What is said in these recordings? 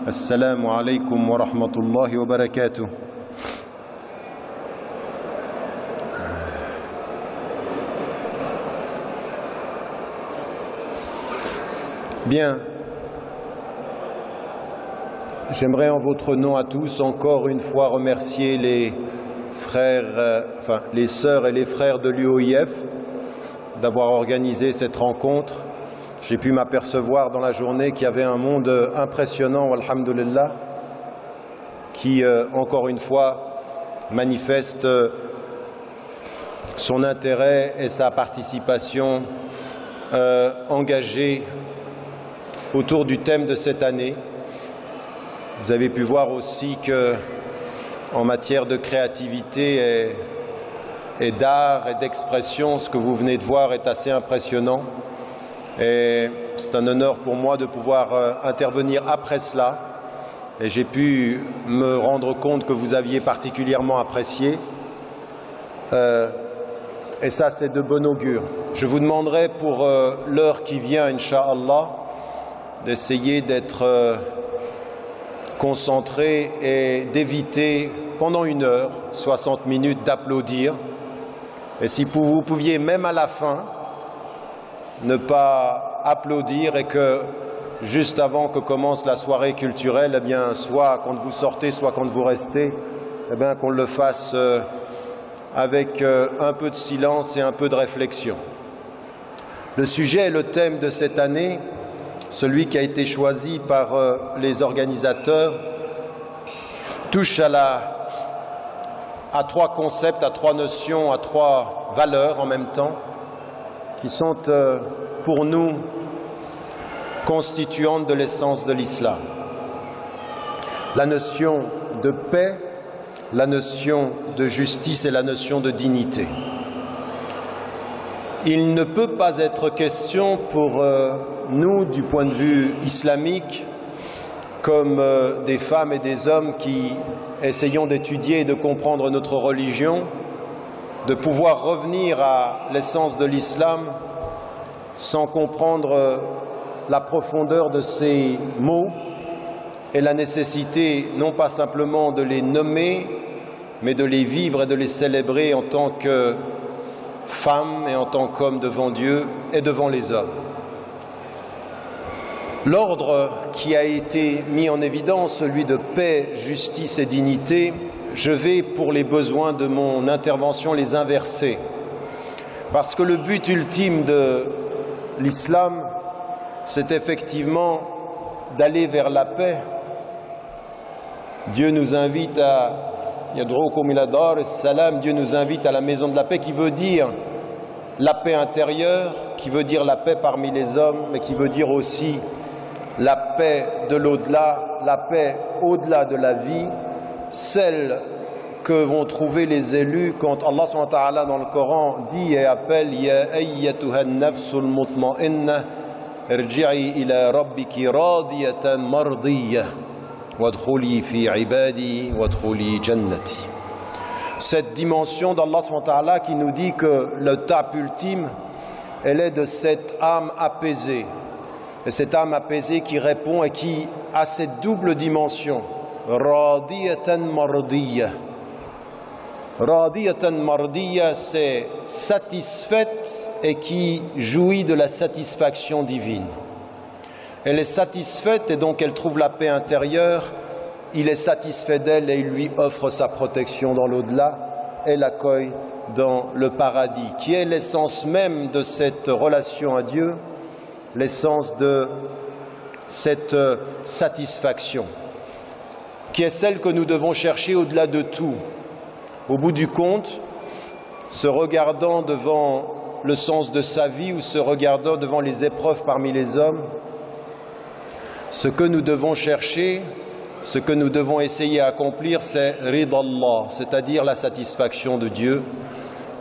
Assalamu alaikum wa rahmatullahi wa barakatuh. Bien, j'aimerais en votre nom à tous encore une fois remercier les frères, les sœurs et les frères de l'UOIF d'avoir organisé cette rencontre. J'ai pu m'apercevoir dans la journée qu'il y avait un monde impressionnant, alhamdulillah, qui encore une fois manifeste son intérêt et sa participation engagée autour du thème de cette année. Vous avez pu voir aussi que, en matière de créativité et d'art et d'expression, ce que vous venez de voir est assez impressionnant. Et c'est un honneur pour moi de pouvoir intervenir après cela. Et j'ai pu me rendre compte que vous aviez particulièrement apprécié. Et ça, c'est de bon augure. Je vous demanderai pour l'heure qui vient, Inch'Allah, d'essayer d'être concentré et d'éviter pendant 1 heure, 60 minutes, d'applaudir. Et si vous pouviez, même à la fin, ne pas applaudir et que, juste avant que commence la soirée culturelle, eh bien, soit quand vous sortez, soit quand vous restez, eh bien, qu'on le fasse avec un peu de silence et un peu de réflexion. Le sujet et le thème de cette année, celui qui a été choisi par les organisateurs, touche à 3 concepts, à 3 notions, à 3 valeurs en même temps, qui sont pour nous constituantes de l'essence de l'islam. La notion de paix, la notion de justice et la notion de dignité. Il ne peut pas être question pour nous, du point de vue islamique, comme des femmes et des hommes qui essayons d'étudier et de comprendre notre religion, de pouvoir revenir à l'essence de l'islam sans comprendre la profondeur de ces mots et la nécessité non pas simplement de les nommer, mais de les vivre et de les célébrer en tant que femmes et en tant qu'hommes devant Dieu et devant les hommes. L'ordre qui a été mis en évidence, celui de paix, justice et dignité, je vais, pour les besoins de mon intervention, les inverser. Parce que le but ultime de l'islam, c'est effectivement d'aller vers la paix. Dieu nous invite à Yad'ukum ila dar as-salam, Dieu nous invite à la maison de la paix, qui veut dire la paix intérieure, qui veut dire la paix parmi les hommes, mais qui veut dire aussi la paix de l'au-delà, la paix au-delà de la vie, celle que vont trouver les élus quand Allah subhanahu wa ta'ala dans le Coran dit et appelle Ya ayyatuha an-nafsul mutma'inna irji'i ila rabbiki radiyatan mardiyah wadkhuli fi ibadi wadkhuli jannati. Cette dimension d'Allah subhanahu wa ta'ala qui nous dit que le tape ultime, elle est de cette âme apaisée. Et cette âme apaisée qui répond et qui a cette double dimension. Radiyatan mardiyah. Radiyatan mardiyah, c'est satisfaite et qui jouit de la satisfaction divine. Elle est satisfaite et donc elle trouve la paix intérieure. Il est satisfait d'elle et il lui offre sa protection dans l'au-delà et l'accueille dans le paradis, qui est l'essence même de cette relation à Dieu, l'essence de cette satisfaction, qui est celle que nous devons chercher au-delà de tout. Au bout du compte, se regardant devant le sens de sa vie ou se regardant devant les épreuves parmi les hommes, ce que nous devons chercher, ce que nous devons essayer d'accomplir, c'est ridallah, c'est-à-dire la satisfaction de Dieu.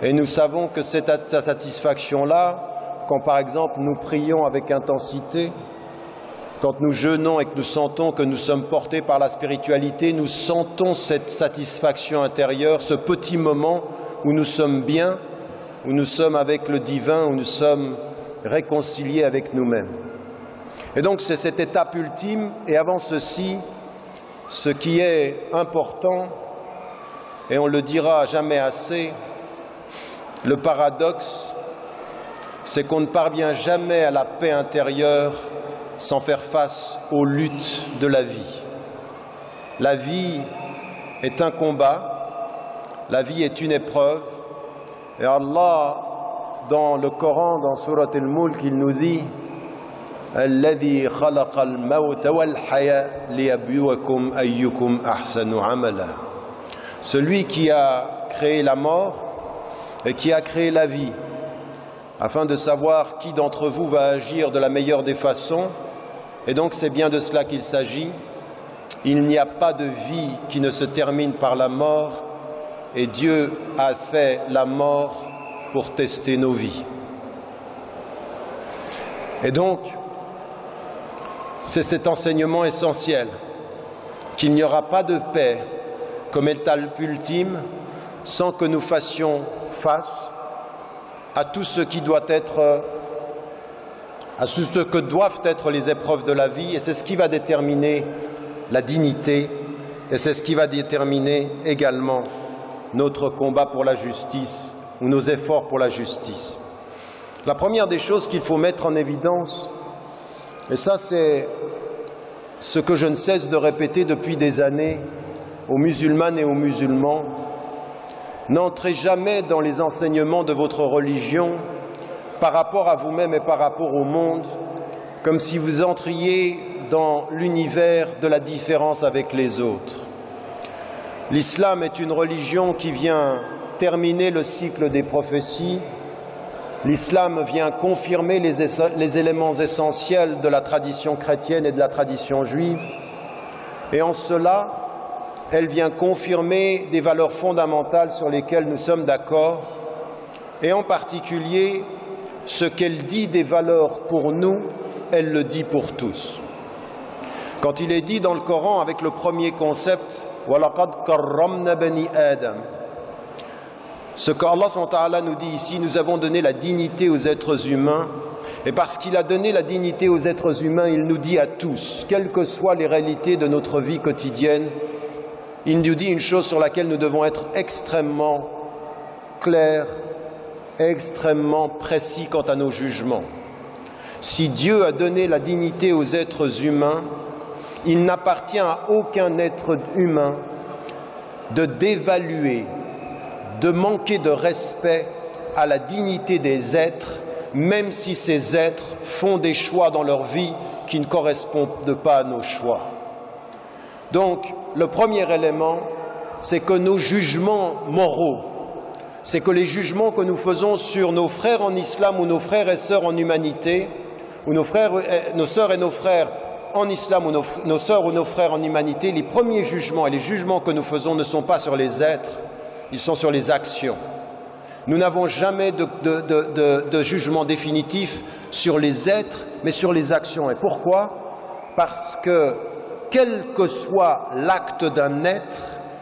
Et nous savons que cette satisfaction-là, quand par exemple nous prions avec intensité, quand nous jeûnons et que nous sentons que nous sommes portés par la spiritualité, nous sentons cette satisfaction intérieure, ce petit moment où nous sommes bien, où nous sommes avec le divin, où nous sommes réconciliés avec nous-mêmes. Et donc c'est cette étape ultime, et avant ceci, ce qui est important, et on le dira jamais assez, le paradoxe, c'est qu'on ne parvient jamais à la paix intérieure sans faire face aux luttes de la vie. La vie est un combat, la vie est une épreuve, et Allah, dans le Coran, dans Surat Al-Mulk, il nous dit « Alladhi khalaqa al-mawta wal-haya liyabluwakum ayyukum ahsanu amala » Celui qui a créé la mort et qui a créé la vie, afin de savoir qui d'entre vous va agir de la meilleure des façons. Et donc c'est bien de cela qu'il s'agit. Il n'y a pas de vie qui ne se termine par la mort, et Dieu a fait la mort pour tester nos vies. Et donc, c'est cet enseignement essentiel, qu'il n'y aura pas de paix comme étape ultime sans que nous fassions face à tout ce qui doit être, à tout ce que doivent être les épreuves de la vie, et c'est ce qui va déterminer la dignité, et c'est ce qui va déterminer également notre combat pour la justice, ou nos efforts pour la justice. La première des choses qu'il faut mettre en évidence, et ça c'est ce que je ne cesse de répéter depuis des années aux musulmanes et aux musulmans, n'entrez jamais dans les enseignements de votre religion par rapport à vous-même et par rapport au monde, comme si vous entriez dans l'univers de la différence avec les autres. L'islam est une religion qui vient terminer le cycle des prophéties. L'islam vient confirmer les éléments essentiels de la tradition chrétienne et de la tradition juive. Et en cela, elle vient confirmer des valeurs fondamentales sur lesquelles nous sommes d'accord, et en particulier, ce qu'elle dit des valeurs pour nous, elle le dit pour tous. Quand il est dit dans le Coran avec le premier concept, « Walaqad karramna bani Adam », ce qu'Allah SWT nous dit ici, nous avons donné la dignité aux êtres humains, et parce qu'il a donné la dignité aux êtres humains, il nous dit à tous, quelles que soient les réalités de notre vie quotidienne, il nous dit une chose sur laquelle nous devons être extrêmement clairs, extrêmement précis quant à nos jugements. Si Dieu a donné la dignité aux êtres humains, il n'appartient à aucun être humain de dévaluer, de manquer de respect à la dignité des êtres, même si ces êtres font des choix dans leur vie qui ne correspondent pas à nos choix. Donc, le premier élément, c'est que nos jugements moraux, c'est que les jugements que nous faisons sur nos frères en islam ou nos frères et sœurs en humanité, ou nos sœurs et nos frères en islam ou nos sœurs ou nos frères en humanité, les premiers jugements et les jugements que nous faisons ne sont pas sur les êtres, ils sont sur les actions. Nous n'avons jamais de jugement définitif sur les êtres, mais sur les actions. Et pourquoi? Parce que quel que soit l'acte d'un être,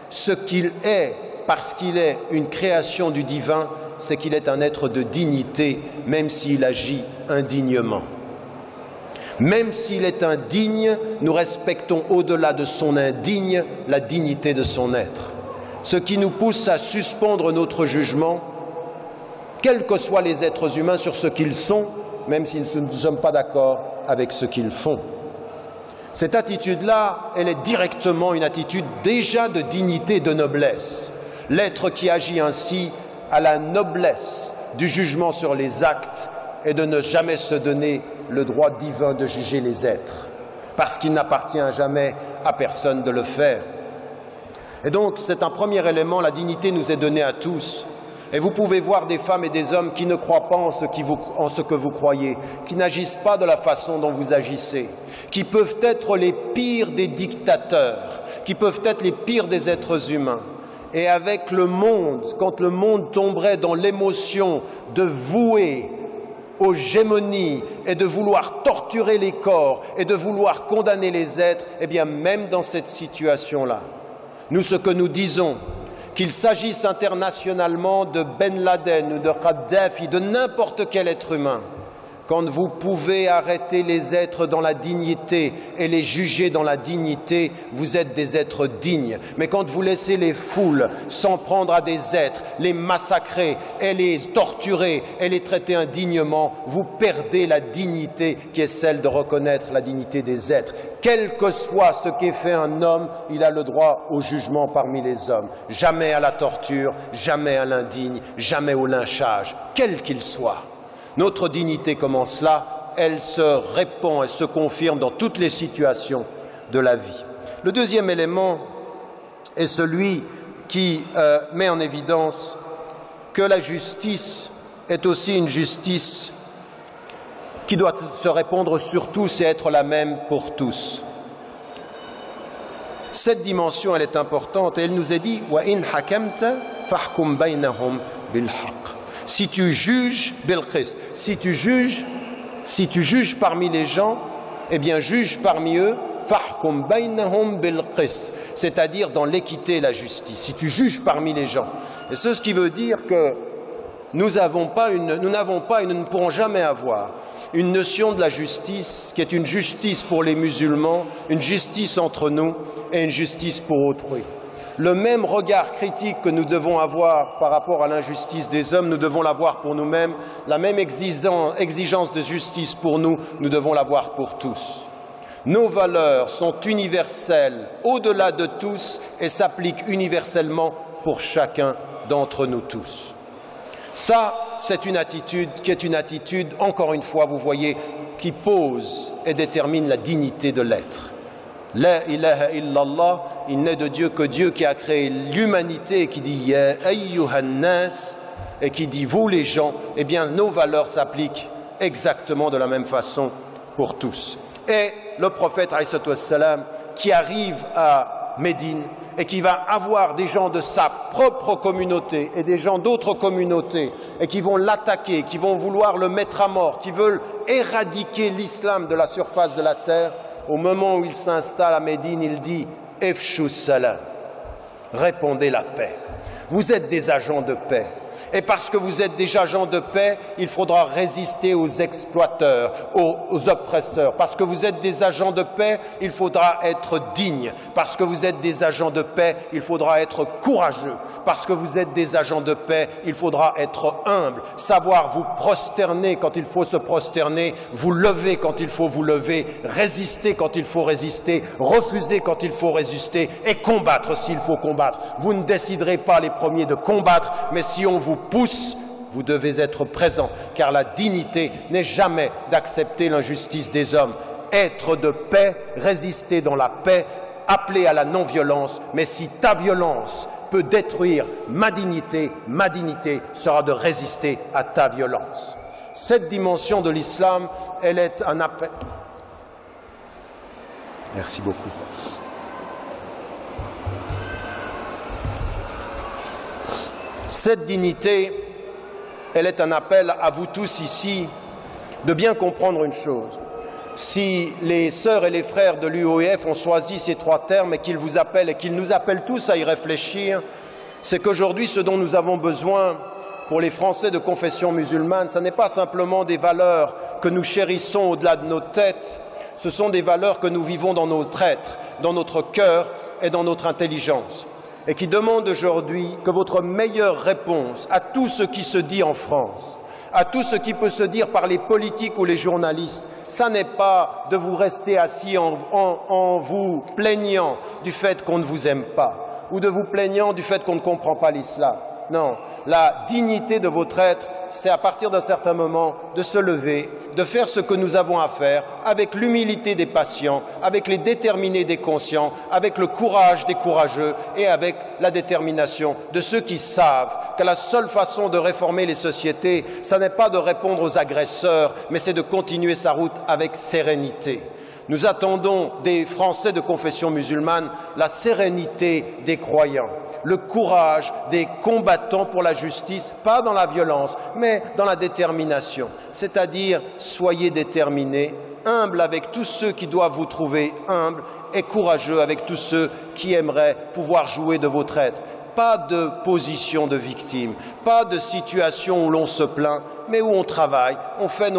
ce qu'il est, parce qu'il est une création du divin, c'est qu'il est un être de dignité, même s'il agit indignement. Même s'il est indigne, nous respectons au-delà de son indigne la dignité de son être. Ce qui nous pousse à suspendre notre jugement, quels que soient les êtres humains, sur ce qu'ils sont, même si nous ne sommes pas d'accord avec ce qu'ils font. Cette attitude-là, elle est directement une attitude déjà de dignité et de noblesse. L'être qui agit ainsi a la noblesse du jugement sur les actes et de ne jamais se donner le droit divin de juger les êtres, parce qu'il n'appartient jamais à personne de le faire. Et donc, c'est un premier élément, la dignité nous est donnée à tous. Et vous pouvez voir des femmes et des hommes qui ne croient pas en ce que vous croyez, qui n'agissent pas de la façon dont vous agissez, qui peuvent être les pires des dictateurs, qui peuvent être les pires des êtres humains. Et avec le monde, quand le monde tomberait dans l'émotion de vouer aux gémonies et de vouloir torturer les corps et de vouloir condamner les êtres, eh bien même dans cette situation-là, nous ce que nous disons, qu'il s'agisse internationalement de Ben Laden ou de Kadhafi, de n'importe quel être humain, quand vous pouvez arrêter les êtres dans la dignité et les juger dans la dignité, vous êtes des êtres dignes. Mais quand vous laissez les foules s'en prendre à des êtres, les massacrer et les torturer et les traiter indignement, vous perdez la dignité qui est celle de reconnaître la dignité des êtres. Quel que soit ce qu'ait fait un homme, il a le droit au jugement parmi les hommes. Jamais à la torture, jamais à l'indigne, jamais au lynchage, quel qu'il soit. Notre dignité commence là, elle se répand, elle se confirme dans toutes les situations de la vie. Le deuxième élément est celui qui met en évidence que la justice est aussi une justice qui doit se répandre sur tous et être la même pour tous. Cette dimension, elle est importante et elle nous est dit « Wa in hakamta fahkum baynahum bil haqq ». Si tu juges, si tu juges parmi les gens, eh bien juge parmi eux, c'est-à-dire dans l'équité et la justice. Si tu juges parmi les gens. Et c'est ce qui veut dire que nous n'avons pas et nous ne pourrons jamais avoir une notion de la justice qui est une justice pour les musulmans, une justice entre nous et une justice pour autrui. Le même regard critique que nous devons avoir par rapport à l'injustice des hommes, nous devons l'avoir pour nous-mêmes. La même exigence de justice pour nous, nous devons l'avoir pour tous. Nos valeurs sont universelles, au-delà de tous, et s'appliquent universellement pour chacun d'entre nous tous. Ça, c'est une attitude qui est une attitude, encore une fois, vous voyez, qui pose et détermine la dignité de l'être. La ilaha illallah, il n'est de Dieu que Dieu qui a créé l'humanité et qui dit Ya ayyuhan nas et qui dit vous les gens, eh bien nos valeurs s'appliquent exactement de la même façon pour tous. Et le prophète alayhi salatu wassalam qui arrive à Médine et qui va avoir des gens de sa propre communauté et des gens d'autres communautés et qui vont l'attaquer, qui vont vouloir le mettre à mort, qui veulent éradiquer l'islam de la surface de la terre. Au moment où il s'installe à Médine, il dit « Efshus salam » répondez la paix. Vous êtes des agents de paix. Et parce que vous êtes des agents de paix, il faudra résister aux exploiteurs, aux oppresseurs. Parce que vous êtes des agents de paix, il faudra être digne. Parce que vous êtes des agents de paix, il faudra être courageux. Parce que vous êtes des agents de paix, il faudra être humble. Savoir vous prosterner quand il faut se prosterner, vous lever quand il faut vous lever, résister quand il faut résister, refuser quand il faut résister et combattre s'il faut combattre. Vous ne déciderez pas les premiers de combattre, mais si on vous pousse, vous devez être présent, car la dignité n'est jamais d'accepter l'injustice des hommes. Être de paix, résister dans la paix, appeler à la non-violence, mais si ta violence peut détruire ma dignité sera de résister à ta violence. Cette dimension de l'islam, elle est un appel. Merci beaucoup. Cette dignité, elle est un appel à vous tous ici de bien comprendre une chose. Si les sœurs et les frères de l'UOIF ont choisi ces trois termes et qu'ils vous appellent et qu'ils nous appellent tous à y réfléchir, c'est qu'aujourd'hui, ce dont nous avons besoin pour les Français de confession musulmane, ce n'est pas simplement des valeurs que nous chérissons au-delà de nos têtes, ce sont des valeurs que nous vivons dans notre être, dans notre cœur et dans notre intelligence. Et qui demande aujourd'hui que votre meilleure réponse à tout ce qui se dit en France, à tout ce qui peut se dire par les politiques ou les journalistes, ça n'est pas de vous rester assis en vous plaignant du fait qu'on ne vous aime pas, ou de vous plaignant du fait qu'on ne comprend pas l'islam. Non, la dignité de votre être, c'est à partir d'un certain moment de se lever, de faire ce que nous avons à faire avec l'humilité des patients, avec les déterminés des conscients, avec le courage des courageux et avec la détermination de ceux qui savent que la seule façon de réformer les sociétés, ce n'est pas de répondre aux agresseurs, mais c'est de continuer sa route avec sérénité. Nous attendons des Français de confession musulmane la sérénité des croyants, le courage des combattants pour la justice, pas dans la violence, mais dans la détermination. C'est-à-dire, soyez déterminés, humbles avec tous ceux qui doivent vous trouver humbles et courageux avec tous ceux qui aimeraient pouvoir jouer de votre être. pas de position de victime, pas de situation où l'on se plaint, mais où on travaille, on fait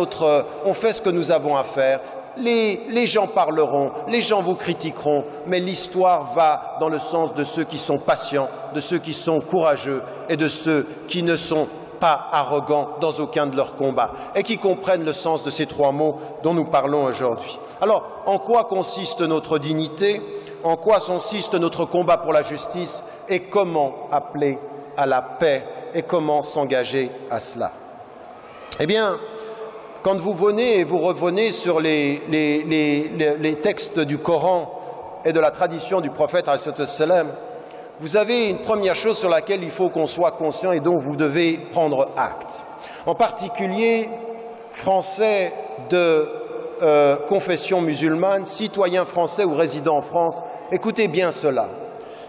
ce que nous avons à faire. Les gens parleront, les gens vous critiqueront, mais l'histoire va dans le sens de ceux qui sont patients, de ceux qui sont courageux et de ceux qui ne sont pas arrogants dans aucun de leurs combats et qui comprennent le sens de ces trois mots dont nous parlons aujourd'hui. Alors, en quoi consiste notre dignité? En quoi consiste notre combat pour la justice? Et comment appeler à la paix? Et comment s'engager à cela? Eh bien, quand vous venez et vous revenez sur les textes du Coran et de la tradition du prophète, vous avez une première chose sur laquelle il faut qu'on soit conscient et dont vous devez prendre acte. En particulier, Français de confession musulmane, citoyens français ou résidents en France, écoutez bien cela,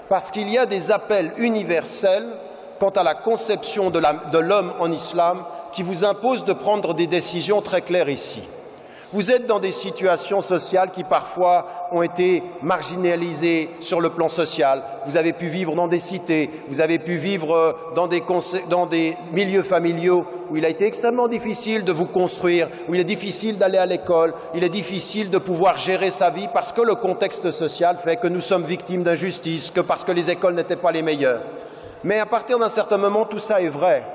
parce qu'il y a des appels universels quant à la conception de l'homme en islam qui vous impose de prendre des décisions très claires ici. Vous êtes dans des situations sociales qui parfois ont été marginalisées sur le plan social. Vous avez pu vivre dans des cités, vous avez pu vivre dans des milieux familiaux où il a été extrêmement difficile de vous construire, où il est difficile d'aller à l'école, il est difficile de pouvoir gérer sa vie parce que le contexte social fait que nous sommes victimes d'injustice, que parce que les écoles n'étaient pas les meilleures. Mais à partir d'un certain moment, tout ça est vrai.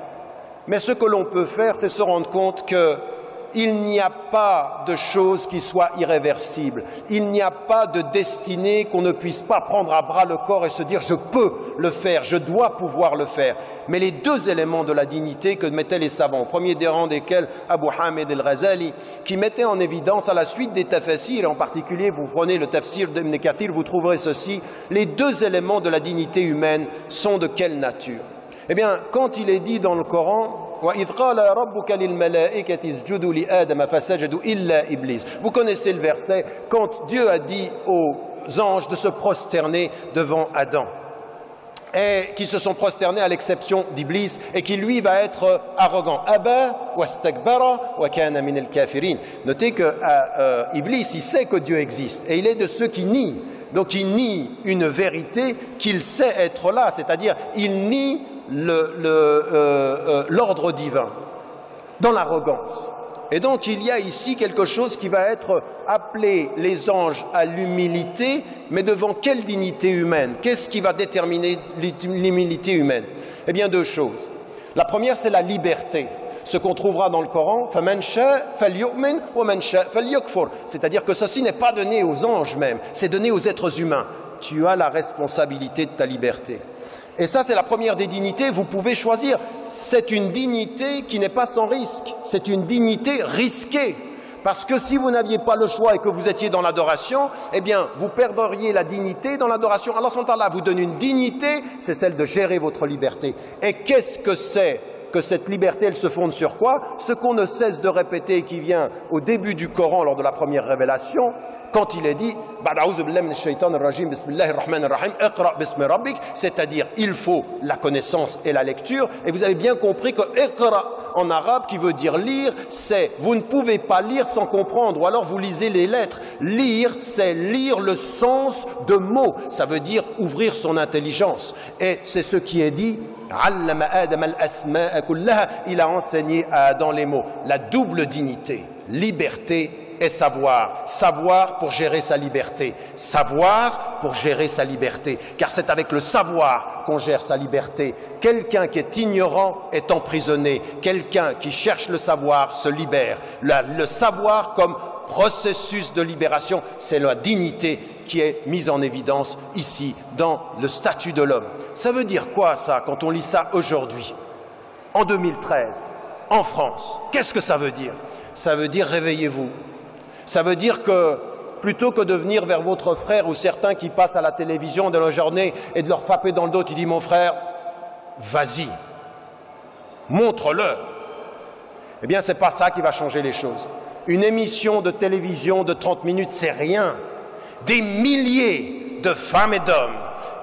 Mais ce que l'on peut faire, c'est se rendre compte qu'il n'y a pas de choses qui soient irréversibles. Il n'y a pas de destinée qu'on ne puisse pas prendre à bras le corps et se dire « je peux le faire, je dois pouvoir le faire ». Mais les deux éléments de la dignité que mettaient les savants, au premier des rangs desquels Abu Hamid al-Ghazali, qui mettait en évidence à la suite des tafsirs, en particulier vous prenez le tafsir d'Ibn Kathir, vous trouverez ceci, les deux éléments de la dignité humaine sont de quelle nature? Eh bien, quand il est dit dans le Coran, vous connaissez le verset, quand Dieu a dit aux anges de se prosterner devant Adam, et qui se sont prosternés à l'exception d'Iblis, et qui lui va être arrogant. Notez que Iblis, il sait que Dieu existe, et il est de ceux qui nient. Donc il nie une vérité qu'il sait être là, c'est-à-dire il nie l'ordre divin, dans l'arrogance. Et donc il y a ici quelque chose qui va être appelé les anges à l'humilité, mais devant quelle dignité humaine? Qu'est-ce qui va déterminer l'humilité humaine? Eh bien deux choses. La première, c'est la liberté. Ce qu'on trouvera dans le Coran, c'est-à-dire que ceci n'est pas donné aux anges même, c'est donné aux êtres humains. Tu as la responsabilité de ta liberté. Et ça, c'est la première des dignités, vous pouvez choisir. C'est une dignité qui n'est pas sans risque, c'est une dignité risquée. Parce que si vous n'aviez pas le choix et que vous étiez dans l'adoration, eh bien, vous perdriez la dignité dans l'adoration. Allah subhanahu wa ta'ala vous donne une dignité, c'est celle de gérer votre liberté. Et qu'est-ce que c'est que cette liberté, elle se fonde sur quoi? Ce qu'on ne cesse de répéter et qui vient au début du Coran lors de la première révélation, quand il est dit c'est-à-dire il faut la connaissance et la lecture, et vous avez bien compris que iqra en arabe qui veut dire lire, c'est vous ne pouvez pas lire sans comprendre, ou alors vous lisez les lettres. Lire, c'est lire le sens de mots, ça veut dire ouvrir son intelligence, et c'est ce qui est dit. Il a enseigné à Adam les mots, la double dignité, liberté et savoir. Savoir pour gérer sa liberté. Savoir pour gérer sa liberté. Car c'est avec le savoir qu'on gère sa liberté. Quelqu'un qui est ignorant est emprisonné. Quelqu'un qui cherche le savoir se libère. Le savoir comme processus de libération, c'est la dignité qui est mise en évidence ici dans le statut de l'homme. Ça veut dire quoi ça quand on lit ça aujourd'hui, en 2013, en France? Qu'est-ce que ça veut dire? Ça veut dire réveillez-vous. Ça veut dire que plutôt que de venir vers votre frère ou certains qui passent à la télévision de la journée et de leur frapper dans le dos, tu dis mon frère, vas-y, montre-le. Eh bien, c'est pas ça qui va changer les choses. Une émission de télévision de 30 minutes, c'est rien. Des milliers de femmes et d'hommes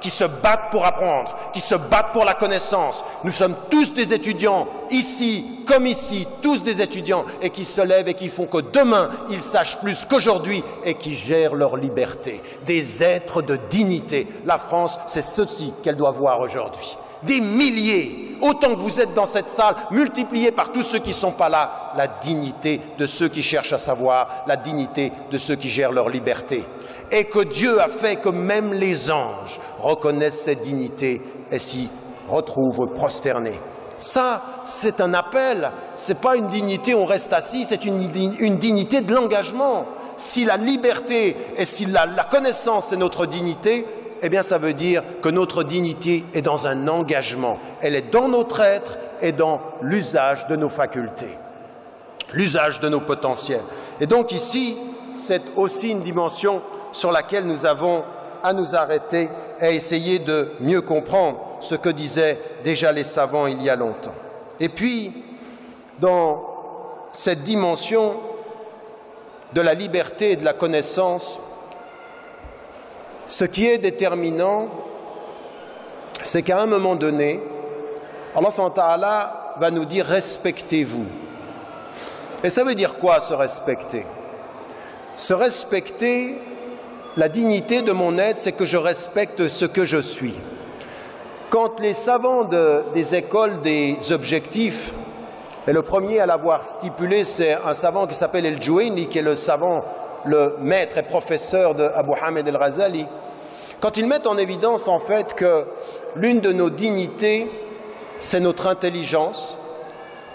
qui se battent pour apprendre, qui se battent pour la connaissance. Nous sommes tous des étudiants, ici comme ici, tous des étudiants, et qui se lèvent et qui font que demain, ils sachent plus qu'aujourd'hui et qui gèrent leur liberté. Des êtres de dignité. La France, c'est ceci qu'elle doit voir aujourd'hui. Des milliers, autant que vous êtes dans cette salle, multipliés par tous ceux qui ne sont pas là, la dignité de ceux qui cherchent à savoir, la dignité de ceux qui gèrent leur liberté. Et que Dieu a fait que même les anges reconnaissent cette dignité et s'y retrouvent prosternés. Ça, c'est un appel, ce n'est pas une dignité, on reste assis, c'est une dignité de l'engagement. Si la liberté et si la connaissance est notre dignité, eh bien ça veut dire que notre dignité est dans un engagement. Elle est dans notre être et dans l'usage de nos facultés, l'usage de nos potentiels. Et donc ici, c'est aussi une dimension sur laquelle nous avons à nous arrêter et à essayer de mieux comprendre ce que disaient déjà les savants il y a longtemps. Et puis, dans cette dimension de la liberté et de la connaissance, ce qui est déterminant, c'est qu'à un moment donné, Allah subhanahu wa ta'ala va nous dire « respectez-vous ». Et ça veut dire quoi, se respecter? Se respecter, la dignité de mon être, c'est que je respecte ce que je suis. Quand les savants des écoles des objectifs, et le premier à l'avoir stipulé, c'est un savant qui s'appelle El-Juwayni, qui est le savant, le maître et professeur de Abu Hamid El-Ghazali, quand ils mettent en évidence en fait que l'une de nos dignités, c'est notre intelligence,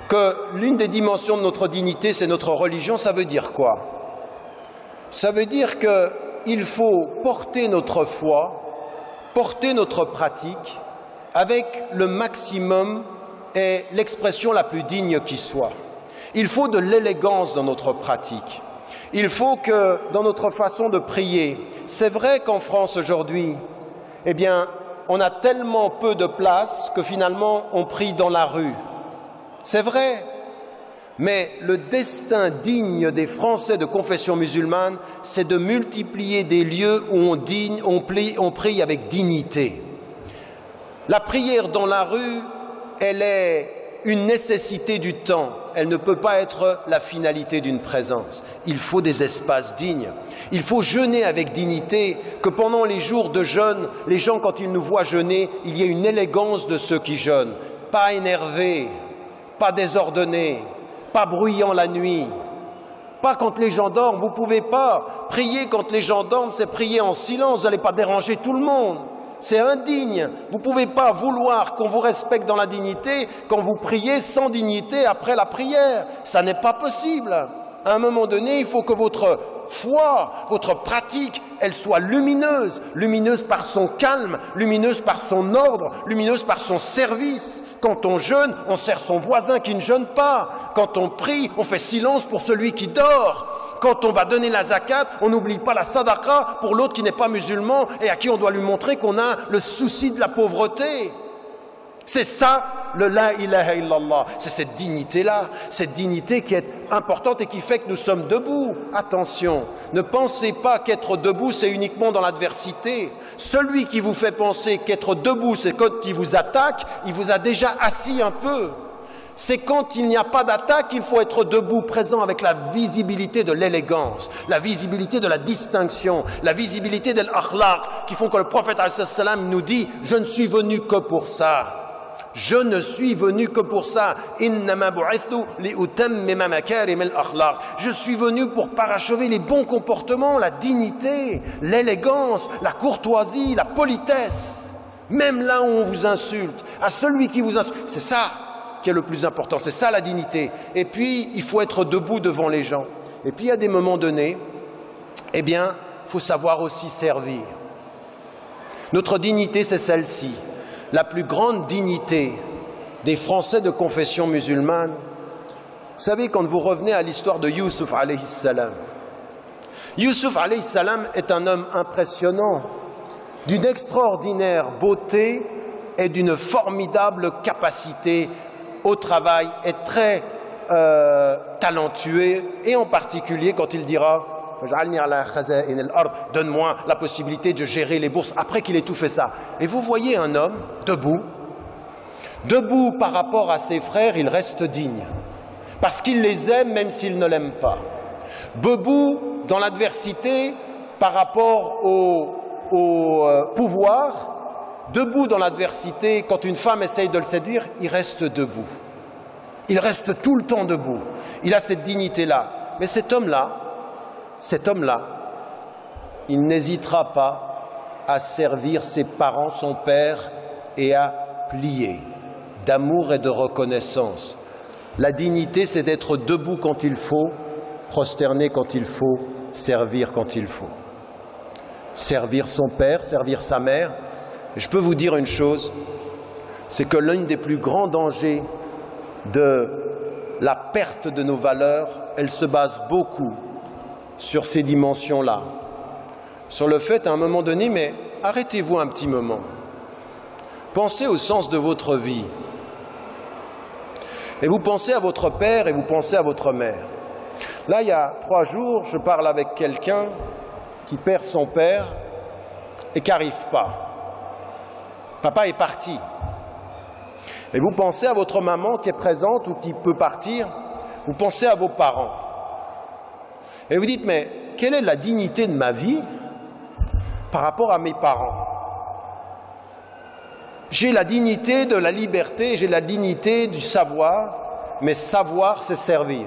que l'une des dimensions de notre dignité, c'est notre religion, ça veut dire quoi? Ça veut dire qu'il faut porter notre foi, porter notre pratique avec le maximum et l'expression la plus digne qui soit. Il faut de l'élégance dans notre pratique. Il faut que dans notre façon de prier, c'est vrai qu'en France aujourd'hui, eh bien, on a tellement peu de place que finalement on prie dans la rue. C'est vrai, mais le destin digne des Français de confession musulmane, c'est de multiplier des lieux où on prie avec dignité. La prière dans la rue, elle est une nécessité du temps. Elle ne peut pas être la finalité d'une présence. Il faut des espaces dignes. Il faut jeûner avec dignité, que pendant les jours de jeûne, les gens, quand ils nous voient jeûner, il y ait une élégance de ceux qui jeûnent. Pas énervés, pas désordonnés, pas bruyants la nuit. Pas quand les gens dorment. Vous ne pouvez pas prier quand les gens dorment, c'est prier en silence. Vous n'allez pas déranger tout le monde. C'est indigne. Vous ne pouvez pas vouloir qu'on vous respecte dans la dignité quand vous priez sans dignité après la prière. Ça n'est pas possible. À un moment donné, il faut que votre foi, votre pratique, elle soit lumineuse. Lumineuse par son calme, lumineuse par son ordre, lumineuse par son service. Quand on jeûne, on sert son voisin qui ne jeûne pas. Quand on prie, on fait silence pour celui qui dort. Quand on va donner la zakat, on n'oublie pas la sadaqa pour l'autre qui n'est pas musulman et à qui on doit lui montrer qu'on a le souci de la pauvreté. C'est ça le la ilaha illallah. C'est cette dignité-là, cette dignité qui est importante et qui fait que nous sommes debout. Attention, ne pensez pas qu'être debout, c'est uniquement dans l'adversité. Celui qui vous fait penser qu'être debout, c'est quand il vous attaque, il vous a déjà assis un peu. C'est quand il n'y a pas d'attaque qu'il faut être debout, présent avec la visibilité de l'élégance, la visibilité de la distinction, la visibilité de l'akhlaq, qui font que le prophète ﷺ nous dit « Je ne suis venu que pour ça. Je ne suis venu que pour ça. Je suis venu pour parachever les bons comportements, la dignité, l'élégance, la courtoisie, la politesse. Même là où on vous insulte, à celui qui vous insulte, c'est ça qui est le plus important, c'est ça la dignité. Et puis, il faut être debout devant les gens. Et puis, à des moments donnés, eh bien, il faut savoir aussi servir. Notre dignité, c'est celle-ci. La plus grande dignité des Français de confession musulmane. Vous savez, quand vous revenez à l'histoire de Youssouf alayhi salam, Youssouf alayhi salam est un homme impressionnant, d'une extraordinaire beauté et d'une formidable capacité au travail, est très talentueux, et en particulier quand il dira donne-moi la possibilité de gérer les bourses, après qu'il ait tout fait ça. Et vous voyez un homme debout par rapport à ses frères, il reste digne, parce qu'il les aime même s'il ne l'aime pas. Debout dans l'adversité par rapport au pouvoir, debout dans l'adversité, quand une femme essaye de le séduire, il reste debout. Il reste tout le temps debout. Il a cette dignité-là. Mais cet homme-là, il n'hésitera pas à servir ses parents, son père, et à plier d'amour et de reconnaissance. La dignité, c'est d'être debout quand il faut, prosterné quand il faut, servir quand il faut. Servir son père, servir sa mère. Je peux vous dire une chose, c'est que l'un des plus grands dangers de la perte de nos valeurs, elle se base beaucoup sur ces dimensions-là. Sur le fait, à un moment donné, mais arrêtez-vous un petit moment. Pensez au sens de votre vie. Et vous pensez à votre père et vous pensez à votre mère. Là, il y a 3 jours, je parle avec quelqu'un qui perd son père et qui n'arrive pas. Papa est parti. Et vous pensez à votre maman qui est présente ou qui peut partir. Vous pensez à vos parents. Et vous dites, mais quelle est la dignité de ma vie par rapport à mes parents? J'ai la dignité de la liberté, j'ai la dignité du savoir, mais savoir, c'est servir.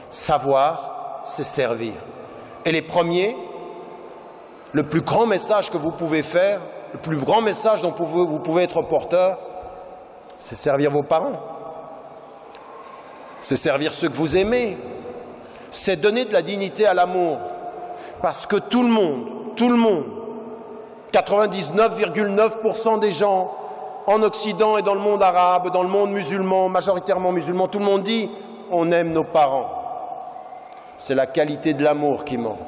Savoir, c'est servir. Et les premiers, le plus grand message que vous pouvez faire, le plus grand message dont vous pouvez être porteur, c'est servir vos parents. C'est servir ceux que vous aimez. C'est donner de la dignité à l'amour. Parce que tout le monde, 99,9% des gens en Occident et dans le monde arabe, dans le monde musulman, majoritairement musulman, tout le monde dit on aime nos parents. C'est la qualité de l'amour qui manque.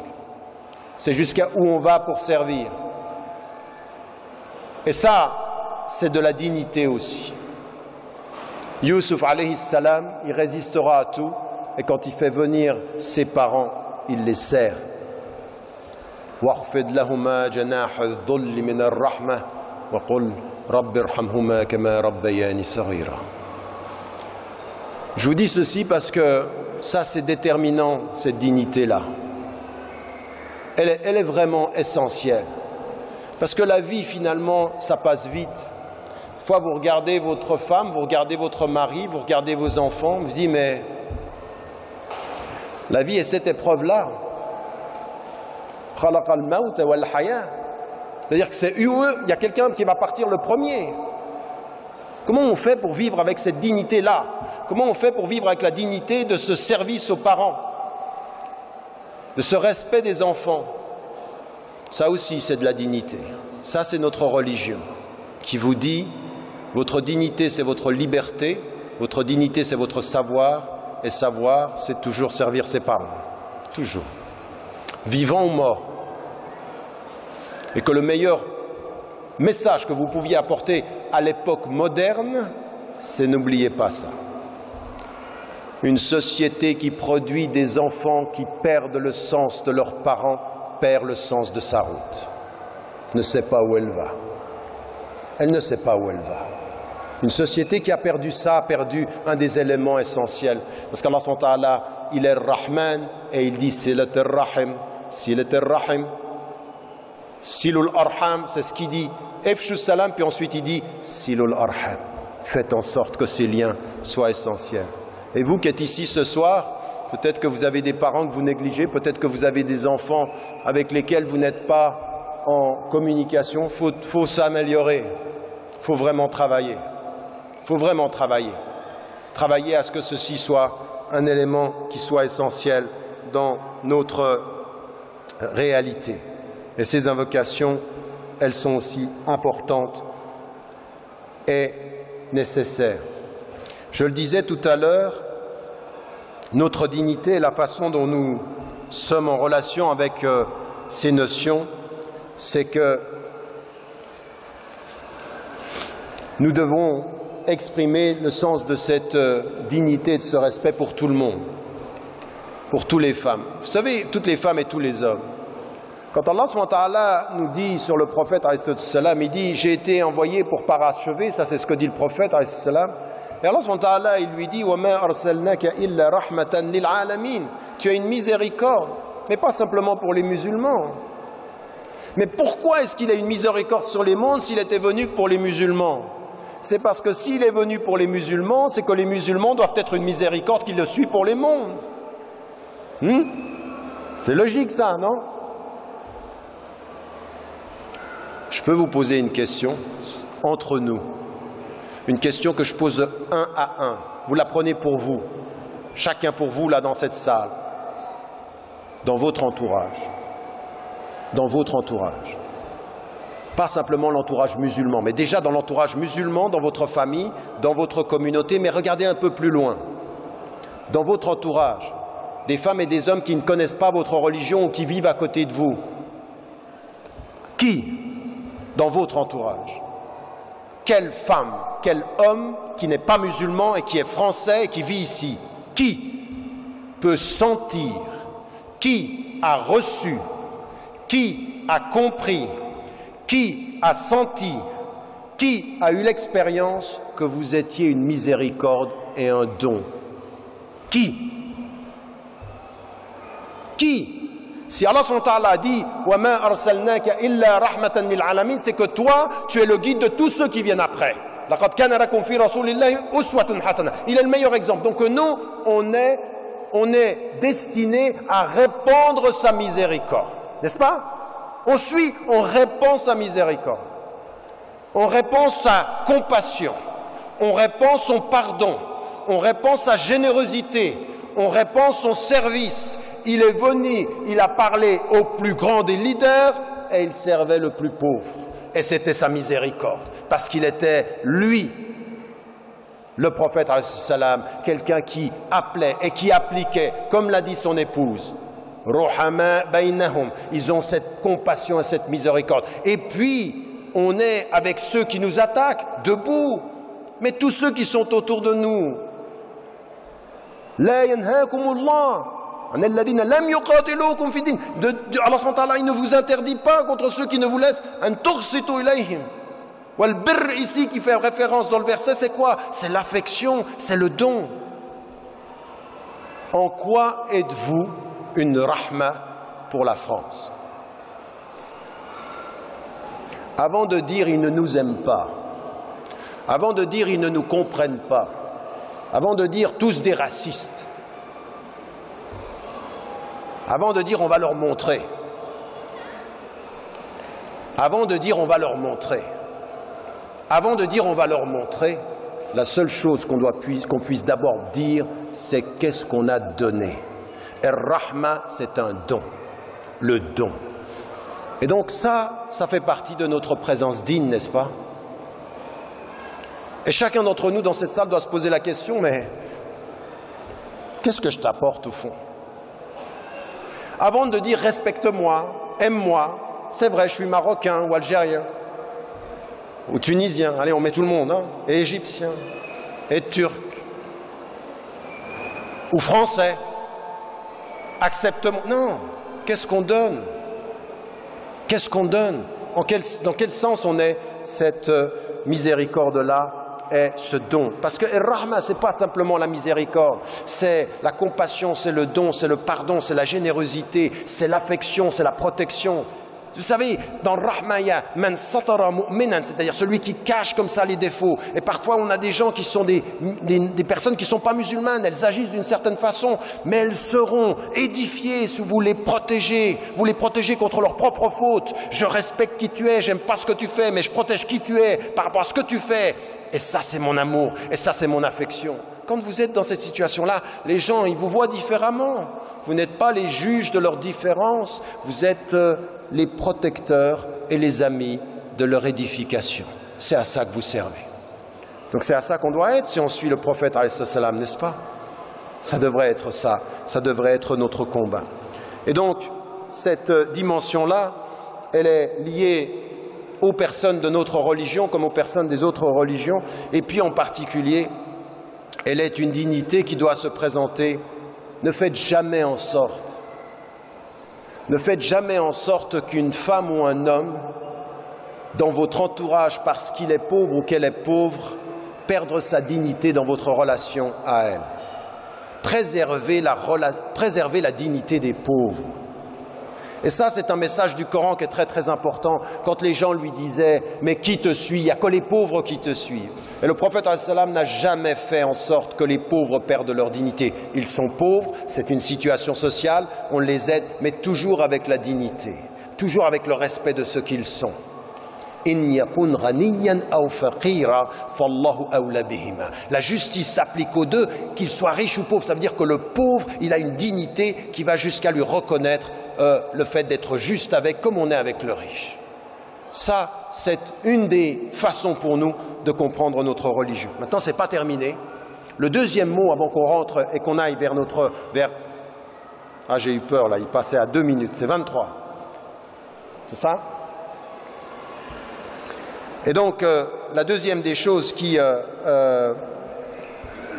C'est jusqu'à où on va pour servir. Et ça, c'est de la dignité aussi. Youssouf alayhi salam, il résistera à tout, et quand il fait venir ses parents, il les sert. وَاخْفِضْ لَهُمَا جَنَاحَ الذُّلِّ مِنَ الرَّحْمَةِ وَقُلْ رَبِّ ارْحَمْهُمَا كَمَا رَبَّيَانِي صَغِيرًا. Je vous dis ceci parce que ça, c'est déterminant, cette dignité-là. Elle est vraiment essentielle. Parce que la vie, finalement, ça passe vite. Une fois, vous regardez votre femme, vous regardez votre mari, vous regardez vos enfants, vous vous dites, mais la vie est cette épreuve-là. C'est-à-dire que c'est il y a quelqu'un qui va partir le premier. Comment on fait pour vivre avec cette dignité-là? Comment on fait pour vivre avec la dignité de ce service aux parents, de ce respect des enfants? Ça aussi, c'est de la dignité. Ça, c'est notre religion qui vous dit, votre dignité, c'est votre liberté, votre dignité, c'est votre savoir, et savoir, c'est toujours servir ses parents. Toujours. Vivant ou mort. Et que le meilleur message que vous pouviez apporter à l'époque moderne, c'est n'oubliez pas ça. Une société qui produit des enfants qui perdent le sens de leurs parents, perd le sens de sa route. Ne sait pas où elle va. Elle ne sait pas où elle va. Une société qui a perdu ça, a perdu un des éléments essentiels. Parce qu'Allah subhanahu wa ta'ala, il est Rahman, et il dit Silat ar-Rahim, Silat ar-Rahim, Silul Arham, c'est ce qu'il dit. Efshu Salam, puis ensuite il dit Silul Arham. Faites en sorte que ces liens soient essentiels. Et vous qui êtes ici ce soir, peut-être que vous avez des parents que vous négligez, peut-être que vous avez des enfants avec lesquels vous n'êtes pas en communication. Faut s'améliorer. Il faut vraiment travailler. Il faut vraiment travailler. Travailler à ce que ceci soit un élément qui soit essentiel dans notre réalité. Et ces invocations, elles sont aussi importantes et nécessaires. Je le disais tout à l'heure, notre dignité et la façon dont nous sommes en relation avec ces notions, c'est que nous devons exprimer le sens de cette dignité et de ce respect pour tout le monde. pour toutes les femmes. Vous savez, toutes les femmes et tous les hommes. Quand Allah subhanahu wa ta'ala nous dit sur le prophète, il dit « J'ai été envoyé pour parachever », ça c'est ce que dit le prophète, et Allah subhanahu wa ta'ala, il lui dit « وَمَا أَرْسَلْنَاكَ إِلَّا رَحْمَةً لِلْعَالَمِينَ » Tu as une miséricorde, mais pas simplement pour les musulmans. Mais pourquoi est-ce qu'il a une miséricorde sur les mondes s'il était venu que pour les musulmans? C'est parce que s'il est venu pour les musulmans, c'est que les musulmans doivent être une miséricorde qui le suit pour les mondes. C'est logique ça, non? Je peux vous poser une question entre nous. Une question que je pose un à un. Vous la prenez pour vous. Chacun pour vous, là, dans cette salle. Dans votre entourage. Dans votre entourage. Pas simplement l'entourage musulman, mais déjà dans l'entourage musulman, dans votre famille, dans votre communauté, mais regardez un peu plus loin. Dans votre entourage, des femmes et des hommes qui ne connaissent pas votre religion ou qui vivent à côté de vous. Qui, dans votre entourage, quelle femme, quel homme qui n'est pas musulman et qui est français et qui vit ici, qui peut sentir, qui a reçu, qui a compris, qui a senti, qui a eu l'expérience que vous étiez une miséricorde et un don? Qui? Qui? Si Allah subhanahu wa ta'ala dit وَمَا أَرْسَلْنَاكَ إِلَّا رَحْمَةً لِلْعَالَمِينَ, c'est que toi, tu es le guide de tous ceux qui viennent après. لَقَدْ كَانَ لَكُمْ فِي رَسُولِ اللَّهِ أُسْوَةٌ حَسَنَةٌ. Il est le meilleur exemple. Donc nous, on est destiné à répandre sa miséricorde. N'est-ce pas? On répand sa miséricorde. On répand sa compassion. On répand son pardon. On répand sa générosité. On répand son service. Il est venu, il a parlé au plus grand des leaders et il servait le plus pauvre. Et c'était sa miséricorde. Parce qu'il était, lui, le prophète, quelqu'un qui appelait et qui appliquait, comme l'a dit son épouse. Ils ont cette compassion et cette miséricorde. Et puis, on est avec ceux qui nous attaquent, debout. Mais tous ceux qui sont autour de nous. Allah il ne vous interdit pas contre ceux qui ne vous laissent. Ici qui fait référence dans le verset, c'est quoi? C'est l'affection, c'est le don. En quoi êtes-vous une rahma pour la France? Avant de dire ils ne nous aiment pas, avant de dire ils ne nous comprennent pas, avant de dire tous des racistes, avant de dire on va leur montrer, avant de dire on va leur montrer, avant de dire on va leur montrer, la seule chose qu'on puisse d'abord dire, c'est qu'est-ce qu'on a donné. Ar-Rahma, c'est un don, le don. Et donc ça fait partie de notre présence digne, n'est-ce pas? Et chacun d'entre nous dans cette salle doit se poser la question, mais qu'est-ce que je t'apporte au fond? Avant de dire respecte-moi, aime-moi, c'est vrai, je suis marocain ou algérien, ou tunisien, allez on met tout le monde, hein, et égyptien, et turc, ou français, accepte-moi. Non, qu'est-ce qu'on donne? Qu'est-ce qu'on donne? Dans quel sens on est cette miséricorde-là et ce don? Parce que Ar-Rahma, c'est pas simplement la miséricorde, c'est la compassion, c'est le don, c'est le pardon, c'est la générosité, c'est l'affection, c'est la protection. Vous savez, dans Rahma, il y a man satara mu'minan, c'est-à-dire celui qui cache comme ça les défauts. Et parfois, on a des gens qui sont des personnes qui ne sont pas musulmanes, elles agissent d'une certaine façon, mais elles seront édifiées si vous les protégez contre leurs propres fautes. Je respecte qui tu es, j'aime pas ce que tu fais, mais je protège qui tu es par rapport à ce que tu fais. Et ça, c'est mon amour, et ça, c'est mon affection. Quand vous êtes dans cette situation-là, les gens, ils vous voient différemment. Vous n'êtes pas les juges de leurs différences, vous êtes les protecteurs et les amis de leur édification. C'est à ça que vous servez. Donc c'est à ça qu'on doit être si on suit le prophète, n'est-ce pas? Ça devrait être ça, ça devrait être notre combat. Et donc, cette dimension-là, elle est liée aux personnes de notre religion comme aux personnes des autres religions, et puis en particulier, elle est une dignité qui doit se présenter ne faites jamais en sorte qu'une femme ou un homme, dans votre entourage, parce qu'il est pauvre ou qu'elle est pauvre, perde sa dignité dans votre relation à elle. Préservez la dignité des pauvres. Et ça, c'est un message du Coran qui est très très important. Quand les gens lui disaient « Mais qui te suit? Il n'y a que les pauvres qui te suivent. » Et le prophète n'a jamais fait en sorte que les pauvres perdent leur dignité. Ils sont pauvres, c'est une situation sociale, on les aide, mais toujours avec la dignité, toujours avec le respect de ce qu'ils sont. La justice s'applique aux deux, qu'ils soient riches ou pauvres. Ça veut dire que le pauvre, il a une dignité qui va jusqu'à lui reconnaître le fait d'être juste avec, comme on est avec le riche. Ça, c'est une des façons pour nous de comprendre notre religion. Maintenant, ce n'est pas terminé. Le deuxième mot, avant qu'on rentre et qu'on aille vers notre... Ah, j'ai eu peur, là, il passait à 2 minutes, c'est 23. C'est ça? Et donc, la deuxième des choses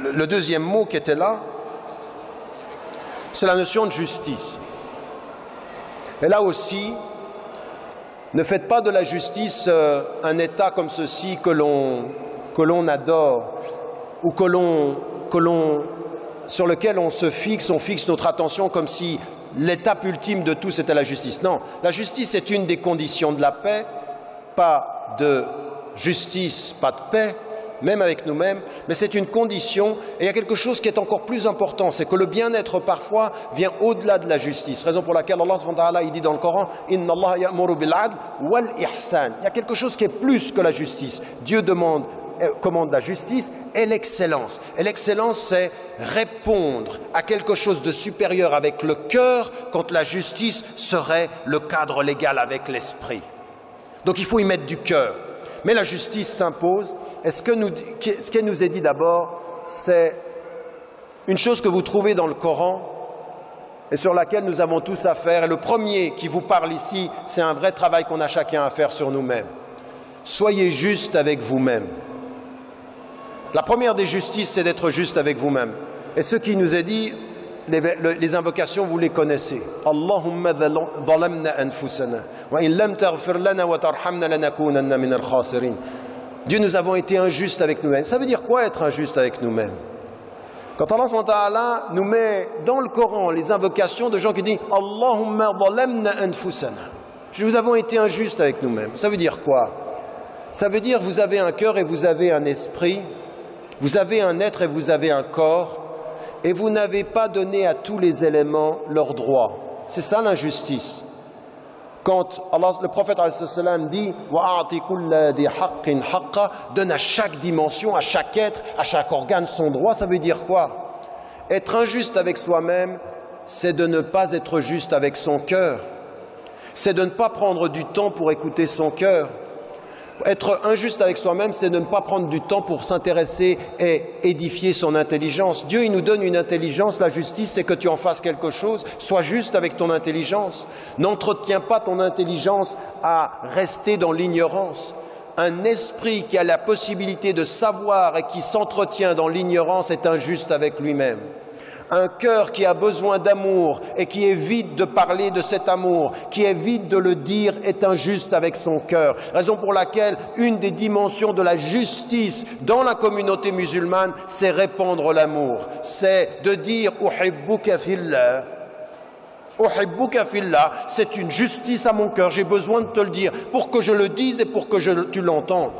le deuxième mot qui était là, c'est la notion de justice. Et là aussi, ne faites pas de la justice un état comme ceci que l'on adore ou sur lequel on fixe notre attention comme si l'étape ultime de tout c'était la justice. Non, la justice est une des conditions de la paix, pas de justice, pas de paix, même avec nous-mêmes, mais c'est une condition, et il y a quelque chose qui est encore plus important, c'est que le bien-être parfois vient au-delà de la justice, raison pour laquelle Allah subhanahu wa ta'ala il dit dans le Coran « Inna Allah ya'muru bil-'adl wal-ihsan » il y a quelque chose qui est plus que la justice. Dieu commande la justice et l'excellence. Et l'excellence, c'est répondre à quelque chose de supérieur avec le cœur, quand la justice serait le cadre légal avec l'esprit. Donc il faut y mettre du cœur. Mais la justice s'impose. Et ce qui nous est dit d'abord, c'est une chose que vous trouvez dans le Coran et sur laquelle nous avons tous à faire. Et le premier qui vous parle ici, c'est un vrai travail qu'on a chacun à faire sur nous-mêmes. Soyez juste avec vous-même. La première des justices, c'est d'être juste avec vous-même. Et ce qui nous est dit, les invocations, vous les connaissez. Allahumma zalamna anfusana wa in lam taghfir lana wa tarhamna lanakunanna min al-khasirin. Dieu, nous avons été injustes avec nous-mêmes. Ça veut dire quoi être injuste avec nous-mêmes? Quand Allah subhanahu wa ta'ala nous met dans le Coran les invocations de gens qui disent Allahumma zalamna anfusana. Nous avons été injustes avec nous-mêmes. Ça veut dire quoi? Ça veut dire vous avez un cœur et vous avez un esprit, vous avez un être et vous avez un corps, et vous n'avez pas donné à tous les éléments leurs droits. C'est ça l'injustice. Quand le prophète dit « donne à chaque dimension, à chaque être, à chaque organe son droit », ça veut dire quoi? Être injuste avec soi-même, c'est de ne pas être juste avec son cœur. C'est de ne pas prendre du temps pour écouter son cœur. Être injuste avec soi-même, c'est de ne pas prendre du temps pour s'intéresser et édifier son intelligence. Dieu, il nous donne une intelligence. La justice, c'est que tu en fasses quelque chose. Sois juste avec ton intelligence. N'entretiens pas ton intelligence à rester dans l'ignorance. Un esprit qui a la possibilité de savoir et qui s'entretient dans l'ignorance est injuste avec lui-même. Un cœur qui a besoin d'amour et qui évite de parler de cet amour, qui évite de le dire, est injuste avec son cœur. Raison pour laquelle une des dimensions de la justice dans la communauté musulmane, c'est répandre l'amour. C'est de dire « Uhibbuka fillah ». Uhibbuka fillah, c'est une justice à mon cœur, j'ai besoin de te le dire, pour que je le dise et pour que tu l'entendes.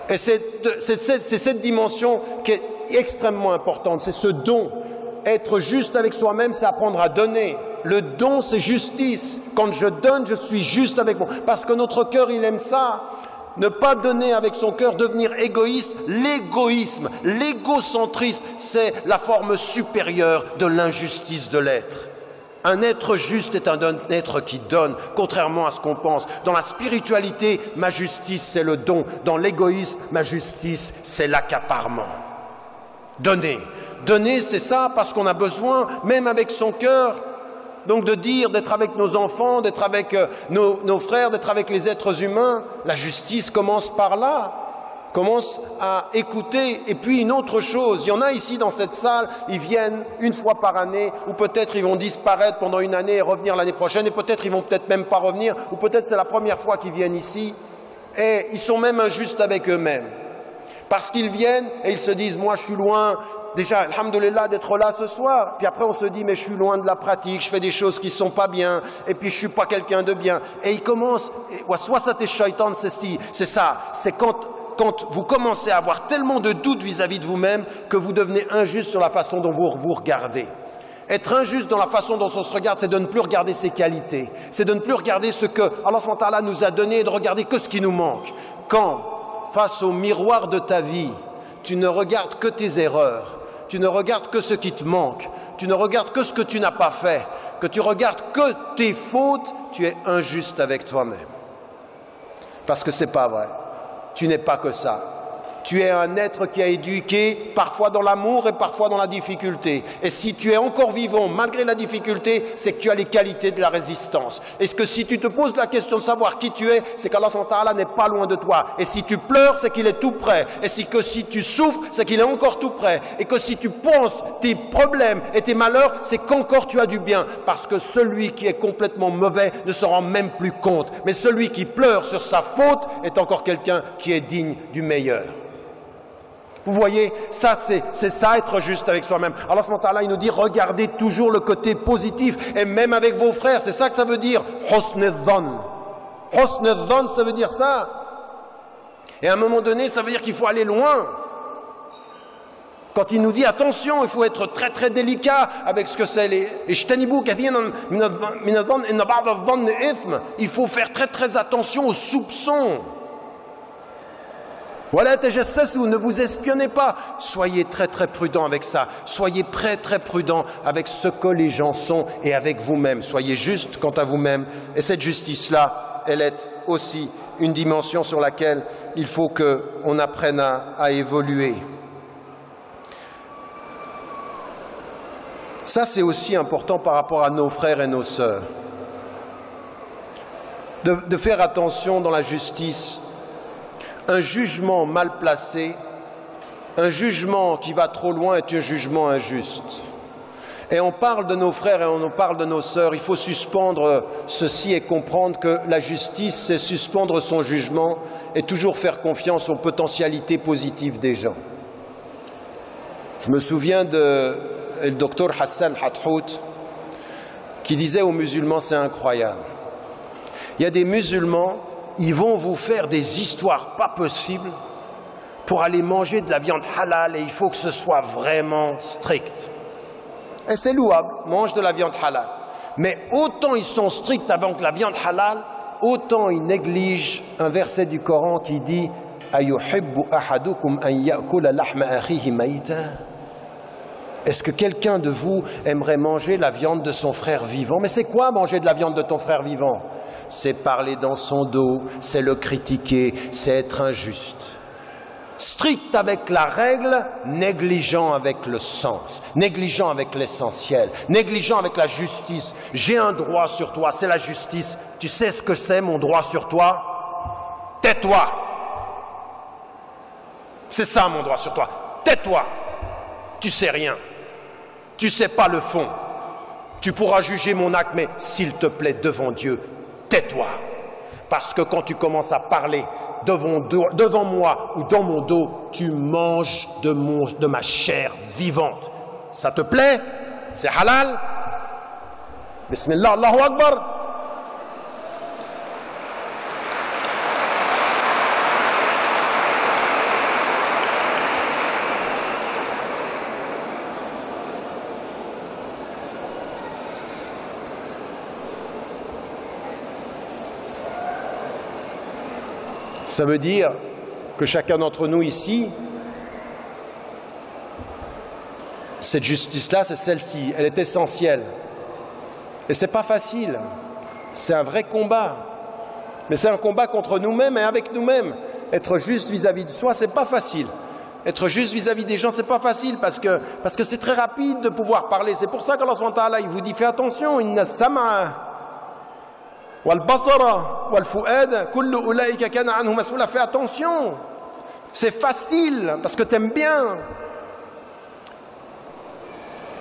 Et c'est cette dimension qui est extrêmement importante, c'est ce don. Être juste avec soi-même, c'est apprendre à donner. Le don, c'est justice. Quand je donne, je suis juste avec moi. Parce que notre cœur, il aime ça. Ne pas donner avec son cœur, devenir égoïste. L'égoïsme, l'égocentrisme, c'est la forme supérieure de l'injustice de l'être. Un être juste est un être qui donne, contrairement à ce qu'on pense. Dans la spiritualité, ma justice, c'est le don. Dans l'égoïsme, ma justice, c'est l'accaparement. Donner. Donner, c'est ça, parce qu'on a besoin, même avec son cœur. Donc de dire, d'être avec nos enfants, d'être avec nos frères, d'être avec les êtres humains. La justice commence par là. commence à écouter. Et puis une autre chose, il y en a ici dans cette salle, ils viennent une fois par année, ou peut-être ils vont disparaître pendant une année et revenir l'année prochaine, et peut-être ils vont peut-être même pas revenir, ou peut-être c'est la première fois qu'ils viennent ici, et ils sont même injustes avec eux-mêmes. Parce qu'ils viennent et ils se disent, moi je suis loin, déjà, alhamdoulilah, d'être là ce soir. Puis après on se dit, mais je suis loin de la pratique, je fais des choses qui ne sont pas bien, et puis je ne suis pas quelqu'un de bien. Et ils commencent, c'est ça, c'est quand vous commencez à avoir tellement de doutes vis-à-vis de vous-même que vous devenez injuste sur la façon dont vous vous regardez. Être injuste dans la façon dont on se regarde, c'est de ne plus regarder ses qualités. C'est de ne plus regarder ce que Allah subhanahu wa ta'ala nous a donné et de regarder que ce qui nous manque. Quand, face au miroir de ta vie, tu ne regardes que tes erreurs, tu ne regardes que ce qui te manque, tu ne regardes que ce que tu n'as pas fait, que tu regardes que tes fautes, tu es injuste avec toi-même. Parce que c'est pas vrai. Tu n'es pas que ça. Tu es un être qui a éduqué parfois dans l'amour et parfois dans la difficulté. Et si tu es encore vivant malgré la difficulté, c'est que tu as les qualités de la résistance. Est-ce que si tu te poses la question de savoir qui tu es, c'est qu'Allah subhanahu wa ta'ala n'est pas loin de toi. Et si tu pleures, c'est qu'il est tout près. Et si tu souffres, c'est qu'il est encore tout près. Et que si tu penses tes problèmes et tes malheurs, c'est qu'encore tu as du bien. Parce que celui qui est complètement mauvais ne s'en rend même plus compte. Mais celui qui pleure sur sa faute est encore quelqu'un qui est digne du meilleur. Vous voyez, ça c'est ça être juste avec soi-même. Allah subhanahu wa ta'ala, il nous dit, regardez toujours le côté positif, et même avec vos frères, c'est ça que ça veut dire, husn al-dhann. Husn al-dhann, ça veut dire ça. Et à un moment donné, ça veut dire qu'il faut aller loin. Quand il nous dit, attention, il faut être très très délicat avec ce que c'est les ijtanibu kathiran min adh-dhann inna ba'da adh-dhanni ithm. Il faut faire très très attention aux soupçons. Voilà, ne vous espionnez pas. Soyez très très prudents avec ça. Soyez très prudents avec ce que les gens sont et avec vous-même. Soyez juste quant à vous-même. Et cette justice-là, elle est aussi une dimension sur laquelle il faut qu'on apprenne à évoluer. Ça, c'est aussi important par rapport à nos frères et nos sœurs. De faire attention dans la justice. Un jugement mal placé, un jugement qui va trop loin est un jugement injuste. Et on parle de nos frères et on parle de nos sœurs. Il faut suspendre ceci et comprendre que la justice, c'est suspendre son jugement et toujours faire confiance aux potentialités positives des gens. Je me souviens du docteur Hassan Hathout qui disait aux musulmans, c'est incroyable. Il y a des musulmans, ils vont vous faire des histoires pas possibles pour aller manger de la viande halal et il faut que ce soit vraiment strict. Et c'est louable, mange de la viande halal. Mais autant ils sont stricts avec la viande halal, autant ils négligent un verset du Coran qui dit « Ayuhibbu ahadukum an ya'kula lahma akhihi mayta » Est-ce que quelqu'un de vous aimerait manger la viande de son frère vivant? Mais c'est quoi manger de la viande de ton frère vivant? C'est parler dans son dos, c'est le critiquer, c'est être injuste. Strict avec la règle, négligent avec le sens, négligent avec l'essentiel, négligent avec la justice. J'ai un droit sur toi, c'est la justice. Tu sais ce que c'est mon droit sur toi? Tais-toi. C'est ça mon droit sur toi. Tais-toi. Tu sais rien. Tu sais pas le fond. Tu pourras juger mon acte, mais s'il te plaît, devant Dieu, tais-toi. Parce que quand tu commences à parler devant moi ou dans mon dos, tu manges de ma chair vivante. Ça te plaît? C'est halal? Bismillah, Allahu Akbar. Ça veut dire que chacun d'entre nous ici, cette justice-là, c'est celle-ci, elle est essentielle. Et c'est pas facile, c'est un vrai combat. Mais c'est un combat contre nous-mêmes et avec nous-mêmes. Être juste vis-à-vis de soi, c'est pas facile. Être juste vis-à-vis des gens, c'est pas facile parce que c'est très rapide de pouvoir parler. C'est pour ça qu'Allah subhanahu wa ta'ala, il vous dit, fais attention, inna sam'a wal basara wal fu'ad kullu ulaika kana anhu mas'ula. Fais attention. C'est facile, parce que tu aimes bien.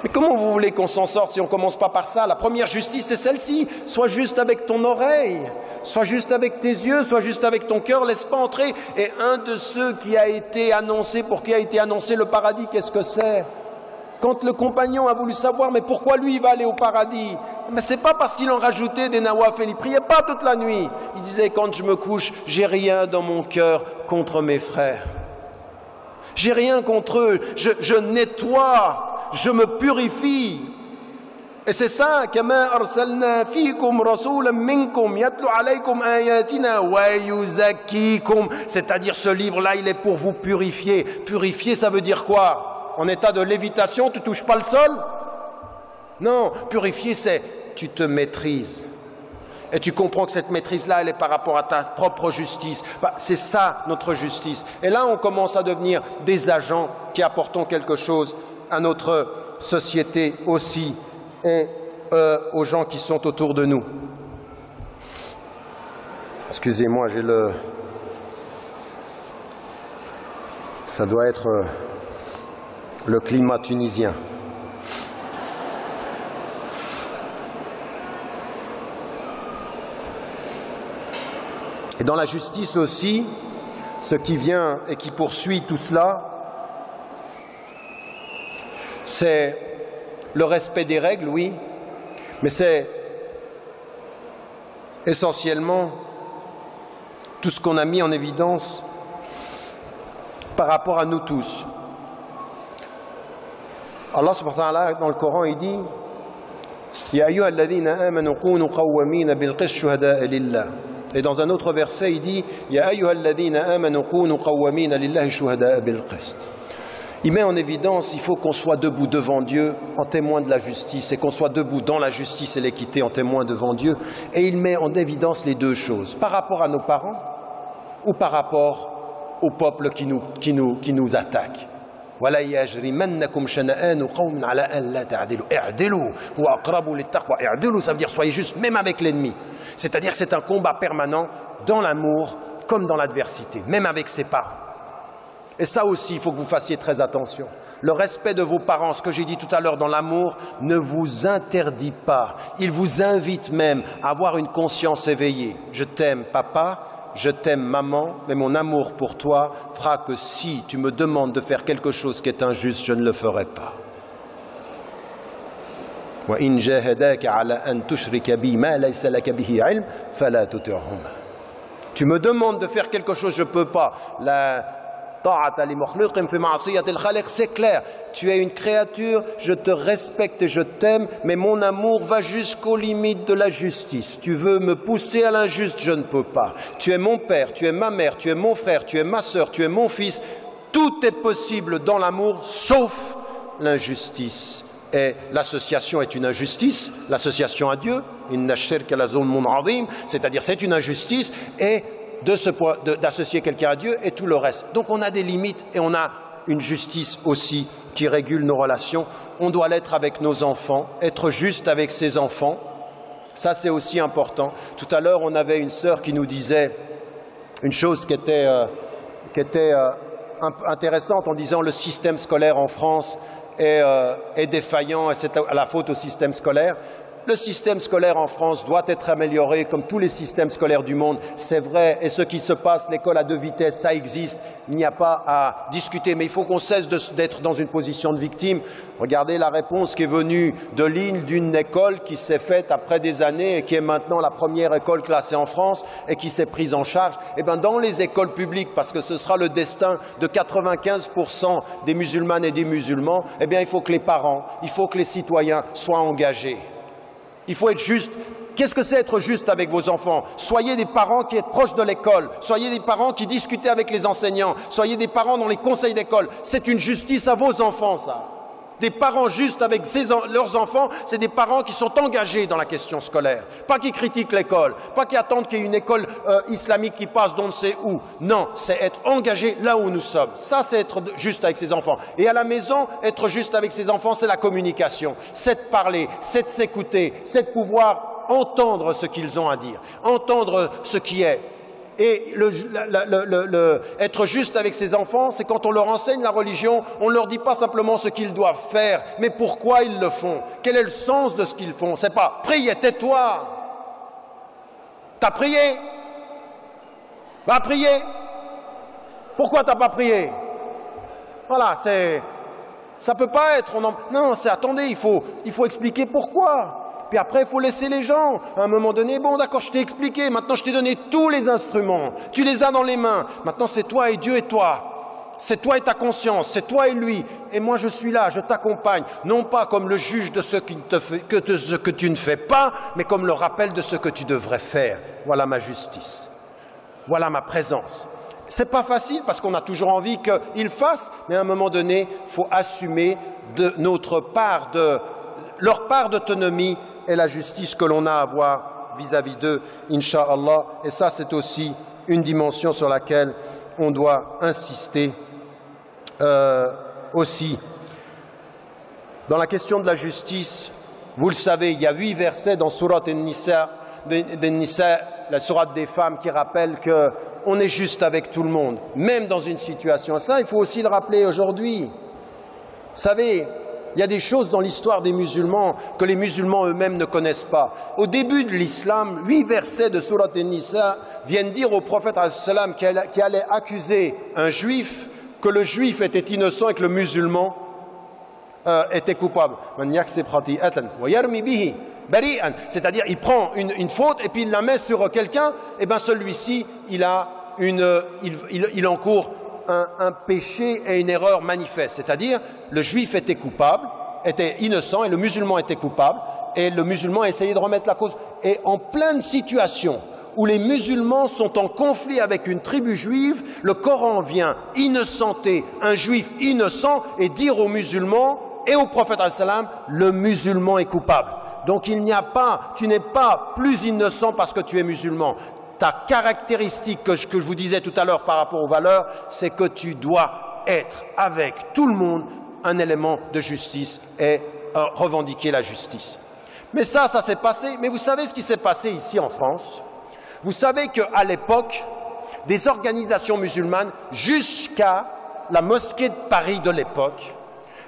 Mais comment vous voulez qu'on s'en sorte si on ne commence pas par ça? La première justice, c'est celle-ci. Sois juste avec ton oreille, sois juste avec tes yeux, sois juste avec ton cœur, laisse pas entrer. Et un de ceux qui a été annoncé, pour qui a été annoncé le paradis, qu'est-ce que c'est? Quand le compagnon a voulu savoir, mais pourquoi lui il va aller au paradis? Mais c'est pas parce qu'il en rajoutait des nawafil, il priait pas toute la nuit. Il disait, quand je me couche, j'ai rien dans mon cœur contre mes frères. J'ai rien contre eux, je nettoie, je me purifie. Et c'est ça, كما أرسلنا فيكم رسولا منكم يتلو عليكم آياتنا ويزكيكم. C'est-à-dire ce livre-là, il est pour vous purifier. Purifier, ça veut dire quoi? En état de lévitation, tu ne touches pas le sol? Non, purifier, c'est tu te maîtrises. Et tu comprends que cette maîtrise-là, elle est par rapport à ta propre justice. C'est ça, notre justice. Et là, on commence à devenir des agents qui apportons quelque chose à notre société aussi et aux gens qui sont autour de nous. Excusez-moi, j'ai le... Ça doit être... le climat tunisien. Et dans la justice aussi, ce qui vient et qui poursuit tout cela, c'est le respect des règles, oui, mais c'est essentiellement tout ce qu'on a mis en évidence par rapport à nous tous. Allah subhanahu wa ta'ala dans le Coran il dit Ya ayyuha alladhina amanu kunu qawwamina bil qist shuhada'a lillah. Et dans un autre verset il dit Ya ayyuha alladhina amanu kunu qawwamina lillahi shuhada'a bil qist. Il met en évidence il faut qu'on soit debout devant Dieu en témoin de la justice et qu'on soit debout dans la justice et l'équité en témoin devant Dieu. Et il met en évidence les deux choses par rapport à nos parents ou par rapport au peuple qui nous attaque. ولا يجرمنكم شنآن قوم على أن لا تعدلوا اعدلوا هو أقرب للتقوى اعدلوا ça veut dire soyez juste même avec l'ennemi, c'est-à-dire c'est un combat permanent dans l'amour comme dans l'adversité, même avec ses parents. Et ça aussi il faut que vous fassiez très attention. Le respect de vos parents, ce que j'ai dit tout à l'heure dans l'amour, ne vous interdit pas, il vous invite même à avoir une conscience éveillée. Je t'aime papa, je t'aime maman, mais mon amour pour toi fera que si tu me demandes de faire quelque chose qui est injuste, je ne le ferai pas. وَإِنْ جَاهَدَاكَ عَلَى أَنْ تُشْرِكَ بِي مَا لَيْسَ لَكَ بِهِ عِلْمٌ فَلَا تُطِعْهُمَا. Tu me demandes de faire quelque chose, je ne peux pas. C'est clair, tu es une créature, je te respecte et je t'aime, mais mon amour va jusqu'aux limites de la justice. Tu veux me pousser à l'injuste, je ne peux pas. Tu es mon père, tu es ma mère, tu es mon frère, tu es ma sœur, tu es mon fils. Tout est possible dans l'amour, sauf l'injustice. Et l'association est une injustice, l'association à Dieu, c'est-à-dire c'est une injustice, et d'associer quelqu'un à Dieu et tout le reste. Donc on a des limites et on a une justice aussi qui régule nos relations. On doit l'être avec nos enfants, être juste avec ses enfants. Ça c'est aussi important. Tout à l'heure on avait une sœur qui nous disait une chose qui était intéressante en disant le système scolaire en France est défaillant et c'est à la faute au système scolaire. Le système scolaire en France doit être amélioré comme tous les systèmes scolaires du monde, c'est vrai, et ce qui se passe, l'école à 2 vitesses, ça existe, il n'y a pas à discuter, mais il faut qu'on cesse d'être dans une position de victime. Regardez la réponse qui est venue de Lille, d'une école qui s'est faite après des années et qui est maintenant la première école classée en France et qui s'est prise en charge. Et bien dans les écoles publiques, parce que ce sera le destin de 95% des musulmanes et des musulmans, eh bien il faut que les parents, il faut que les citoyens soient engagés. Il faut être juste. Qu'est-ce que c'est être juste avec vos enfants? Soyez des parents qui êtes proches de l'école. Soyez des parents qui discutez avec les enseignants. Soyez des parents dans les conseils d'école. C'est une justice à vos enfants, ça. Des parents justes avec leurs enfants, c'est des parents qui sont engagés dans la question scolaire. Pas qui critiquent l'école, pas qui attendent qu'il y ait une école islamique qui passe d'on ne sait où. Non, c'est être engagé là où nous sommes. Ça, c'est être juste avec ses enfants. Et à la maison, être juste avec ses enfants, c'est la communication. C'est de parler, c'est de s'écouter, c'est de pouvoir entendre ce qu'ils ont à dire, entendre ce qui est. Et être juste avec ses enfants, c'est quand on leur enseigne la religion, on ne leur dit pas simplement ce qu'ils doivent faire, mais pourquoi ils le font. Quel est le sens de ce qu'ils font? C'est pas « Prie et tais-toi ». T'as prié? Va prier. Pourquoi t'as pas prié? Voilà, ça peut pas être. Non, c'est attendez, il faut expliquer pourquoi. Puis après, il faut laisser les gens. À un moment donné, bon, d'accord, je t'ai expliqué. Maintenant, je t'ai donné tous les instruments. Tu les as dans les mains. Maintenant, c'est toi et Dieu et toi. C'est toi et ta conscience. C'est toi et lui. Et moi, je suis là, je t'accompagne. Non pas comme le juge de ce que tu ne fais pas, mais comme le rappel de ce que tu devrais faire. Voilà ma justice. Voilà ma présence. C'est pas facile parce qu'on a toujours envie qu'ils fassent, mais à un moment donné, il faut assumer leur part d'autonomie et la justice que l'on a à avoir vis-à-vis d'eux, Inch'Allah. Et ça, c'est aussi une dimension sur laquelle on doit insister aussi. Dans la question de la justice, vous le savez, il y a 8 versets dans Sourate An-Nisa, la sourate des femmes, qui rappellent qu'on est juste avec tout le monde, même dans une situation. Ça, il faut aussi le rappeler aujourd'hui. Vous savez, il y a des choses dans l'histoire des musulmans que les musulmans eux-mêmes ne connaissent pas. Au début de l'islam, 8 versets de Sourate An-Nisa viennent dire au prophète qui allait accuser un juif que le juif était innocent et que le musulman était coupable. C'est-à-dire, il prend une faute et puis il la met sur quelqu'un, et bien celui-ci, il encourt un péché et une erreur manifeste. C'est-à-dire, le juif était coupable, était innocent, et le musulman était coupable, et le musulman a essayé de remettre la cause. Et en pleine situation où les musulmans sont en conflit avec une tribu juive, le Coran vient innocenter un juif innocent et dire aux musulmans et au prophète le musulman est coupable. Donc tu n'es pas plus innocent parce que tu es musulman. Ta caractéristique que je vous disais tout à l'heure par rapport aux valeurs, c'est que tu dois être avec tout le monde un élément de justice et revendiquer la justice. Mais ça s'est passé. Mais vous savez ce qui s'est passé ici en France? Vous savez qu'à l'époque, des organisations musulmanes, jusqu'à la mosquée de Paris de l'époque,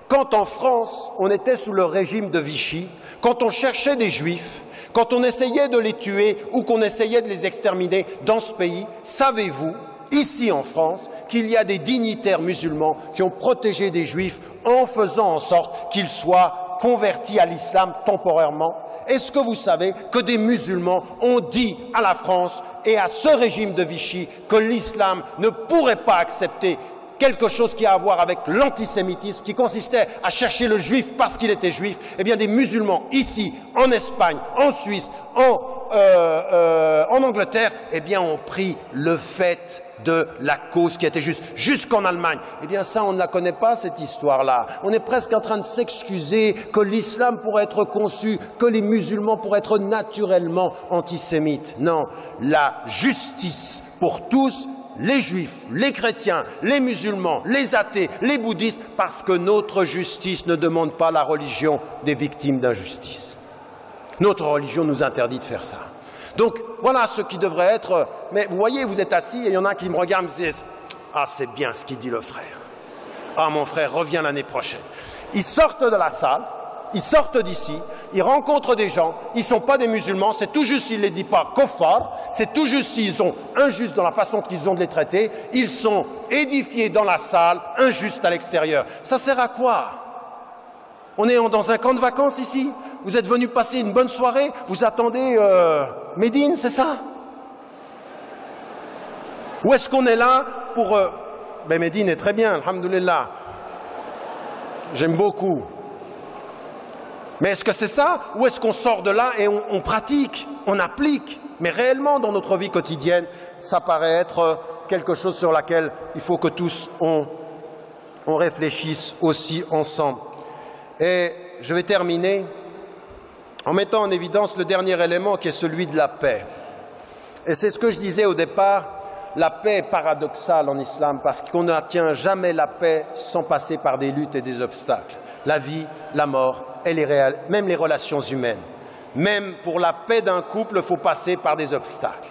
quand en France, on était sous le régime de Vichy, quand on cherchait des juifs, quand on essayait de les tuer ou qu'on essayait de les exterminer dans ce pays, savez-vous, ici en France, qu'il y a des dignitaires musulmans qui ont protégé des juifs en faisant en sorte qu'ils soient convertis à l'islam temporairement? Est-ce que vous savez que des musulmans ont dit à la France et à ce régime de Vichy que l'islam ne pourrait pas accepter quelque chose qui a à voir avec l'antisémitisme, qui consistait à chercher le juif parce qu'il était juif? Eh bien, des musulmans ici, en Espagne, en Suisse, en Angleterre, eh bien, ont pris le fait de la cause qui était juste, jusqu'en Allemagne. Eh bien, ça, on ne la connaît pas, cette histoire-là. On est presque en train de s'excuser que l'islam pourrait être conçu, que les musulmans pourraient être naturellement antisémites. Non, la justice pour tous, les juifs, les chrétiens, les musulmans, les athées, les bouddhistes, parce que notre justice ne demande pas la religion des victimes d'injustice. Notre religion nous interdit de faire ça. Donc, voilà ce qui devrait être... Mais vous voyez, vous êtes assis et il y en a qui me regardent et me disent « Ah, c'est bien ce qu'il dit le frère. Ah, mon frère, reviens l'année prochaine. » Ils sortent de la salle, ils sortent d'ici, ils rencontrent des gens, ils ne sont pas des musulmans, c'est tout juste s'ils ne les disent pas koffar, c'est tout juste s'ils sont injustes dans la façon qu'ils ont de les traiter, ils sont édifiés dans la salle, injustes à l'extérieur. Ça sert à quoi? On est dans un camp de vacances ici? Vous êtes venus passer une bonne soirée? Vous attendez Médine, c'est ça? Ou est-ce qu'on est là pour... Ben Médine est très bien, alhamdoulilah. J'aime beaucoup. Mais est-ce que c'est ça? Ou est-ce qu'on sort de là et on pratique, on applique? Mais réellement, dans notre vie quotidienne, ça paraît être quelque chose sur laquelle il faut que tous on réfléchisse aussi ensemble. Et je vais terminer en mettant en évidence le dernier élément qui est celui de la paix. Et c'est ce que je disais au départ, la paix est paradoxale en islam parce qu'on n'atteint jamais la paix sans passer par des luttes et des obstacles. La vie, la mort et même les relations humaines. Même pour la paix d'un couple, il faut passer par des obstacles.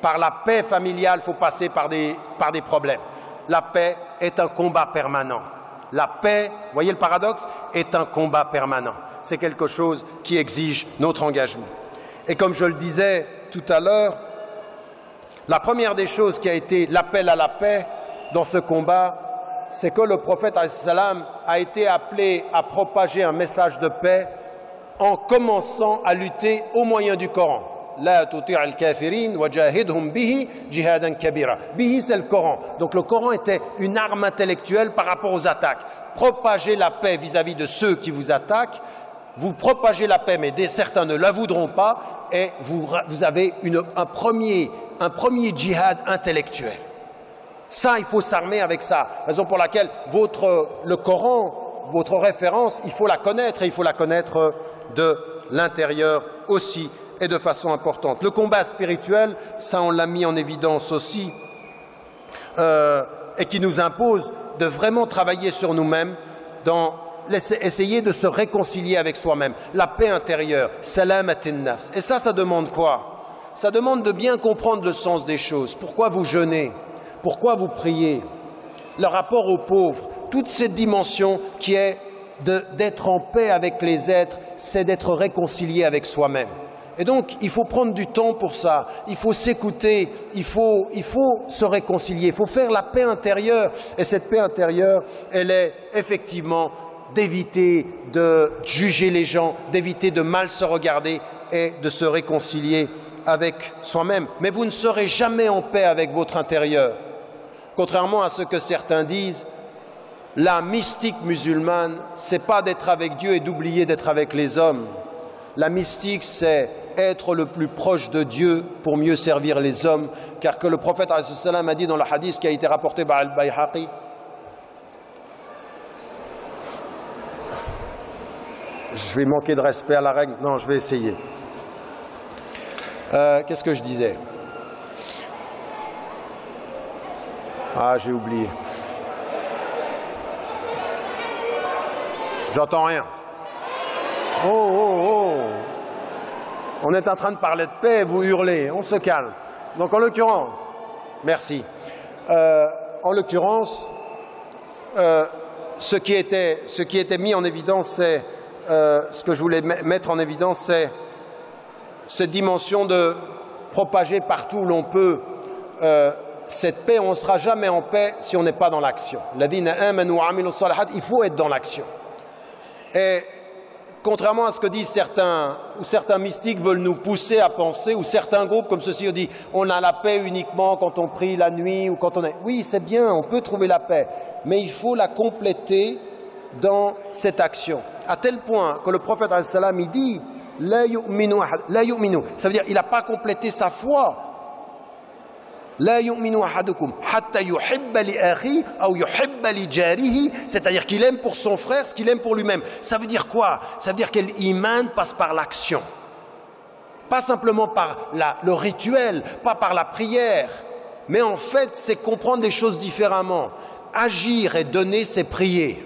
Par la paix familiale, il faut passer par des problèmes. La paix est un combat permanent. La paix, voyez le paradoxe, est un combat permanent. C'est quelque chose qui exige notre engagement. Et comme je le disais tout à l'heure, la première des choses qui a été l'appel à la paix dans ce combat, c'est que le prophète a été appelé à propager un message de paix en commençant à lutter au moyen du Coran. La tuti' al-kafirin wajahidhum bihi jihadan kabira. Bihi, c'est le Coran. Donc le Coran était une arme intellectuelle par rapport aux attaques. Propagez la paix vis-à-vis de ceux qui vous attaquent. Vous propagez la paix, mais certains ne la voudront pas, et vous avez un premier djihad intellectuel. Ça, il faut s'armer avec ça. Raison pour laquelle le Coran, votre référence, il faut la connaître, et il faut la connaître de l'intérieur aussi, et de façon importante. Le combat spirituel, ça on l'a mis en évidence aussi, et qui nous impose de vraiment travailler sur nous-mêmes, essayer de se réconcilier avec soi-même. La paix intérieure, salamatin nafs. Et ça demande quoi? Ça demande de bien comprendre le sens des choses. Pourquoi vous jeûnez? Pourquoi vous priez? Le rapport aux pauvres, toute cette dimension qui est d'être en paix avec les êtres, c'est d'être réconcilié avec soi-même. Et donc, il faut prendre du temps pour ça, il faut s'écouter, il faut se réconcilier, il faut faire la paix intérieure. Et cette paix intérieure, elle est effectivement d'éviter de juger les gens, d'éviter de mal se regarder et de se réconcilier avec soi-même. Mais vous ne serez jamais en paix avec votre intérieur. Contrairement à ce que certains disent, la mystique musulmane, c'est pas d'être avec Dieu et d'oublier d'être avec les hommes. La mystique, c'est être le plus proche de Dieu pour mieux servir les hommes, car que le prophète a dit dans le hadith qui a été rapporté par Al-Bayhaqi, je vais manquer de respect à la règle, non, je vais essayer. Qu'est-ce que je disais? Ah, j'ai oublié. J'entends rien. Oh. On est en train de parler de paix, vous hurlez, on se calme. Donc en l'occurrence, merci. En l'occurrence, ce qui était mis en évidence, c'est ce que je voulais mettre en évidence, c'est cette dimension de propager partout où l'on peut cette paix. On ne sera jamais en paix si on n'est pas dans l'action. Il faut être dans l'action. Et contrairement à ce que disent certains mystiques veulent nous pousser à penser, ou certains groupes comme ceci, on dit on a la paix uniquement quand on prie la nuit ou quand on est... Oui, c'est bien, on peut trouver la paix, mais il faut la compléter dans cette action. À tel point que le prophète il dit la yu'minu, ça veut dire il n'a pas complété sa foi. La yu'minu ahadukum hatta yuhibba li akhi ou yuhibba li jarihi, c'est-à-dire qu'il aime pour son frère ce qu'il aime pour lui-même. Ça veut dire quoi? Ça veut dire que l'iman passe par l'action. Pas simplement par le rituel, pas par la prière, mais en fait c'est comprendre les choses différemment. Agir et donner, c'est prier.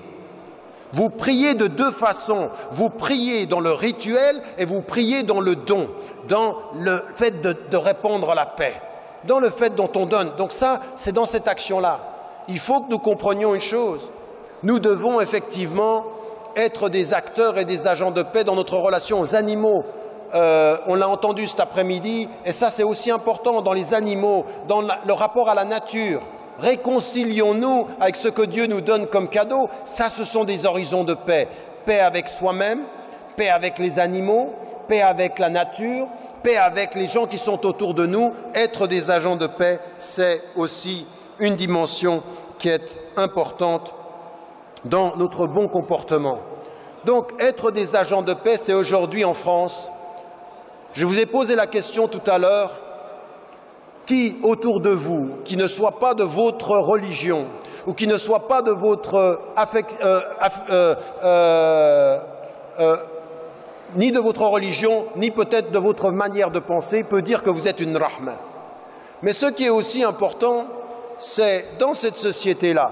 Vous priez de deux façons. Vous priez dans le rituel et vous priez dans le don, dans le fait de répandre la paix, dans le fait dont on donne. Donc ça, c'est dans cette action-là. Il faut que nous comprenions une chose. Nous devons effectivement être des acteurs et des agents de paix dans notre relation aux animaux. On l'a entendu cet après-midi, et ça c'est aussi important dans les animaux, dans le rapport à la nature. Réconcilions-nous avec ce que Dieu nous donne comme cadeau. Ça, ce sont des horizons de paix. Paix avec soi-même, paix avec les animaux, paix avec la nature, paix avec les gens qui sont autour de nous. Être des agents de paix, c'est aussi une dimension qui est importante dans notre bon comportement. Donc, être des agents de paix, c'est aujourd'hui en France. Je vous ai posé la question tout à l'heure. Qui autour de vous, qui ne soit pas de votre religion, ou qui ne soit pas de votre ni de votre religion, ni peut-être de votre manière de penser, peut dire que vous êtes une rahma. Mais ce qui est aussi important, c'est dans cette société-là,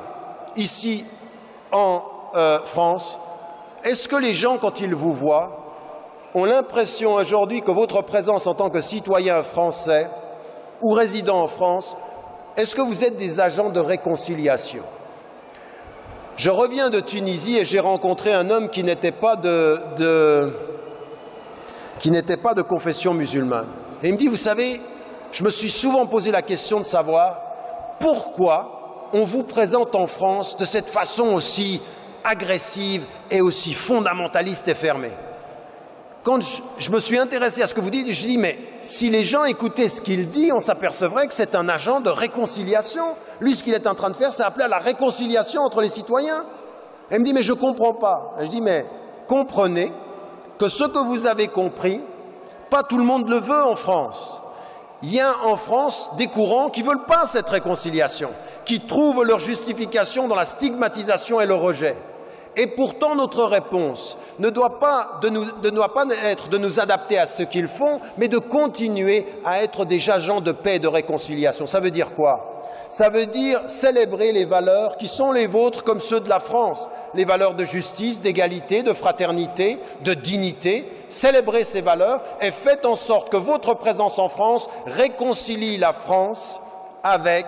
ici en France, est-ce que les gens, quand ils vous voient, ont l'impression aujourd'hui que votre présence en tant que citoyen français ou résidant en France, est-ce que vous êtes des agents de réconciliation? Je reviens de Tunisie et j'ai rencontré un homme qui n'était pas de confession musulmane. Et il me dit, vous savez, je me suis souvent posé la question de savoir pourquoi on vous présente en France de cette façon aussi agressive et aussi fondamentaliste et fermée. Quand je me suis intéressé à ce que vous dites, je dis, mais si les gens écoutaient ce qu'il dit, on s'apercevrait que c'est un agent de réconciliation. Lui, ce qu'il est en train de faire, c'est appeler à la réconciliation entre les citoyens. Et il me dit, mais je ne comprends pas. Et je dis, mais comprenez que ce que vous avez compris, pas tout le monde le veut en France. Il y a en France des courants qui ne veulent pas cette réconciliation, qui trouvent leur justification dans la stigmatisation et le rejet. Et pourtant, notre réponse ne doit pas être de nous adapter à ce qu'ils font, mais de continuer à être des agents de paix et de réconciliation. Ça veut dire quoi? Ça veut dire célébrer les valeurs qui sont les vôtres comme ceux de la France, les valeurs de justice, d'égalité, de fraternité, de dignité. Célébrez ces valeurs et faites en sorte que votre présence en France réconcilie la France avec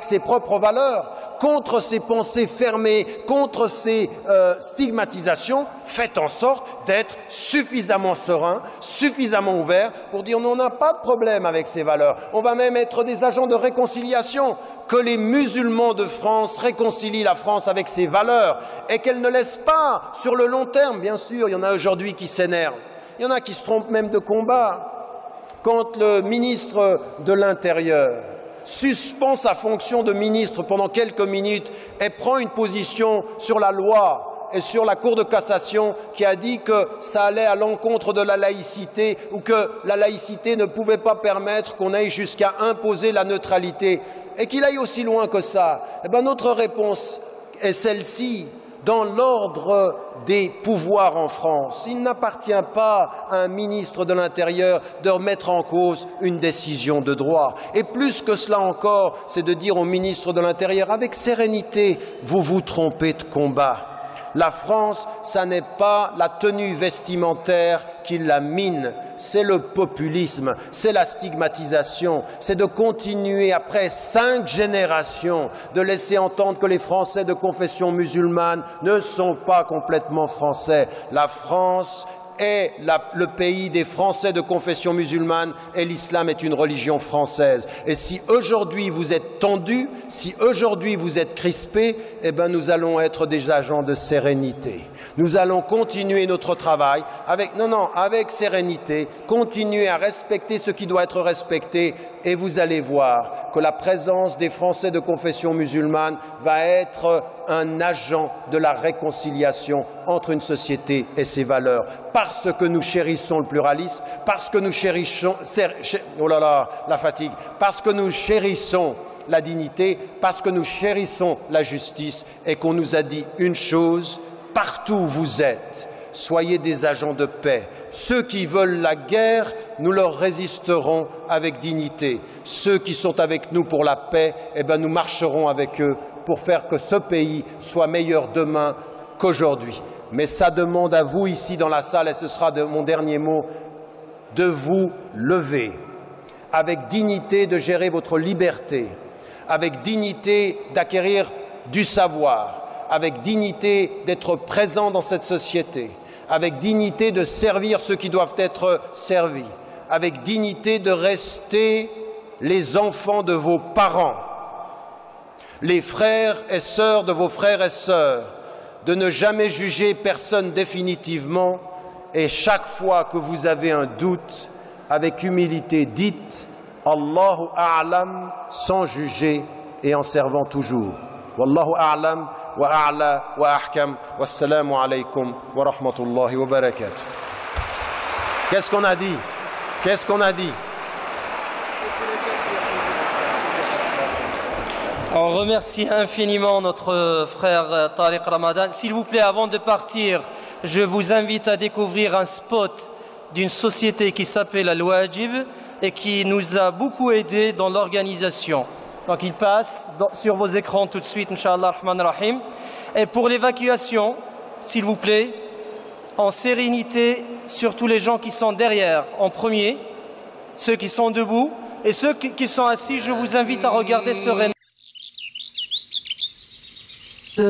ses propres valeurs, contre ces pensées fermées, contre ces stigmatisations. Faites en sorte d'être suffisamment serein, suffisamment ouvert pour dire on n'a pas de problème avec ces valeurs. On va même être des agents de réconciliation, que les musulmans de France réconcilient la France avec ses valeurs et qu'elle ne laisse pas sur le long terme. Bien sûr, il y en a aujourd'hui qui s'énervent, il y en a qui se trompent même de combat. Quand le ministre de l'Intérieur suspend sa fonction de ministre pendant quelques minutes et prend une position sur la loi et sur la Cour de cassation qui a dit que ça allait à l'encontre de la laïcité ou que la laïcité ne pouvait pas permettre qu'on aille jusqu'à imposer la neutralité et qu'il aille aussi loin que ça, eh bien notre réponse est celle-ci. Dans l'ordre des pouvoirs en France, il n'appartient pas à un ministre de l'Intérieur de remettre en cause une décision de droit. Et plus que cela encore, c'est de dire au ministre de l'Intérieur, avec sérénité, vous vous trompez de combat. La France, ça n'est pas la tenue vestimentaire qui la mine, c'est le populisme, c'est la stigmatisation, c'est de continuer après 5 générations de laisser entendre que les Français de confession musulmane ne sont pas complètement français. La France est le pays des Français de confession musulmane et l'islam est une religion française. Et si aujourd'hui vous êtes tendus, si aujourd'hui vous êtes crispés, eh bien nous allons être des agents de sérénité. Nous allons continuer notre travail avec sérénité, continuer à respecter ce qui doit être respecté et vous allez voir que la présence des Français de confession musulmane va être un agent de la réconciliation entre une société et ses valeurs. Parce que nous chérissons le pluralisme, parce que nous chérissons, parce que nous chérissons la dignité, parce que nous chérissons la justice et qu'on nous a dit une chose, partout où vous êtes, soyez des agents de paix. Ceux qui veulent la guerre, nous leur résisterons avec dignité. Ceux qui sont avec nous pour la paix, eh bien, nous marcherons avec eux pour faire que ce pays soit meilleur demain qu'aujourd'hui. Mais ça demande à vous ici dans la salle, et ce sera mon dernier mot, de vous lever, avec dignité de gérer votre liberté, avec dignité d'acquérir du savoir, avec dignité d'être présent dans cette société, avec dignité de servir ceux qui doivent être servis, avec dignité de rester les enfants de vos parents, les frères et sœurs de vos frères et sœurs, de ne jamais juger personne définitivement et chaque fois que vous avez un doute, avec humilité, dites « Allahu a'lam » sans juger et en servant toujours. Wallahu a'lam wa a'la wa ahkam. Wassalamu alaykum wa rahmatullahi wa barakatuh. Qu'est-ce qu'on a dit? Qu'est-ce qu'on a dit? On remercie infiniment notre frère Tariq Ramadan. S'il vous plaît, avant de partir, je vous invite à découvrir un spot d'une société qui s'appelle Al-Wajib et qui nous a beaucoup aidé dans l'organisation. Donc il passe sur vos écrans tout de suite, Inch'Allah Rahman Rahim. Et pour l'évacuation, s'il vous plaît, en sérénité, surtout les gens qui sont derrière, en premier. ceux qui sont debout et ceux qui sont assis, je vous invite à regarder sereinement. Da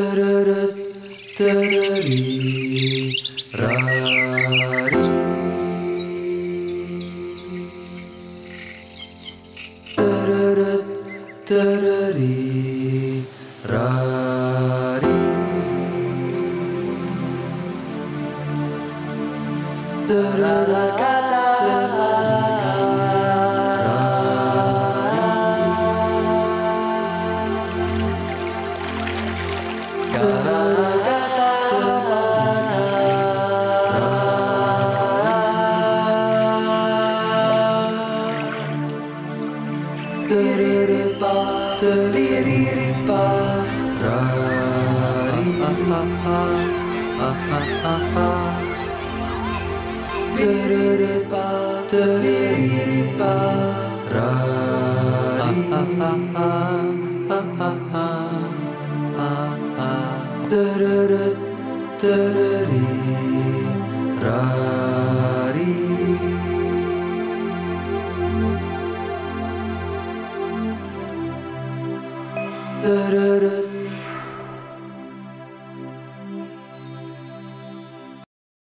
da da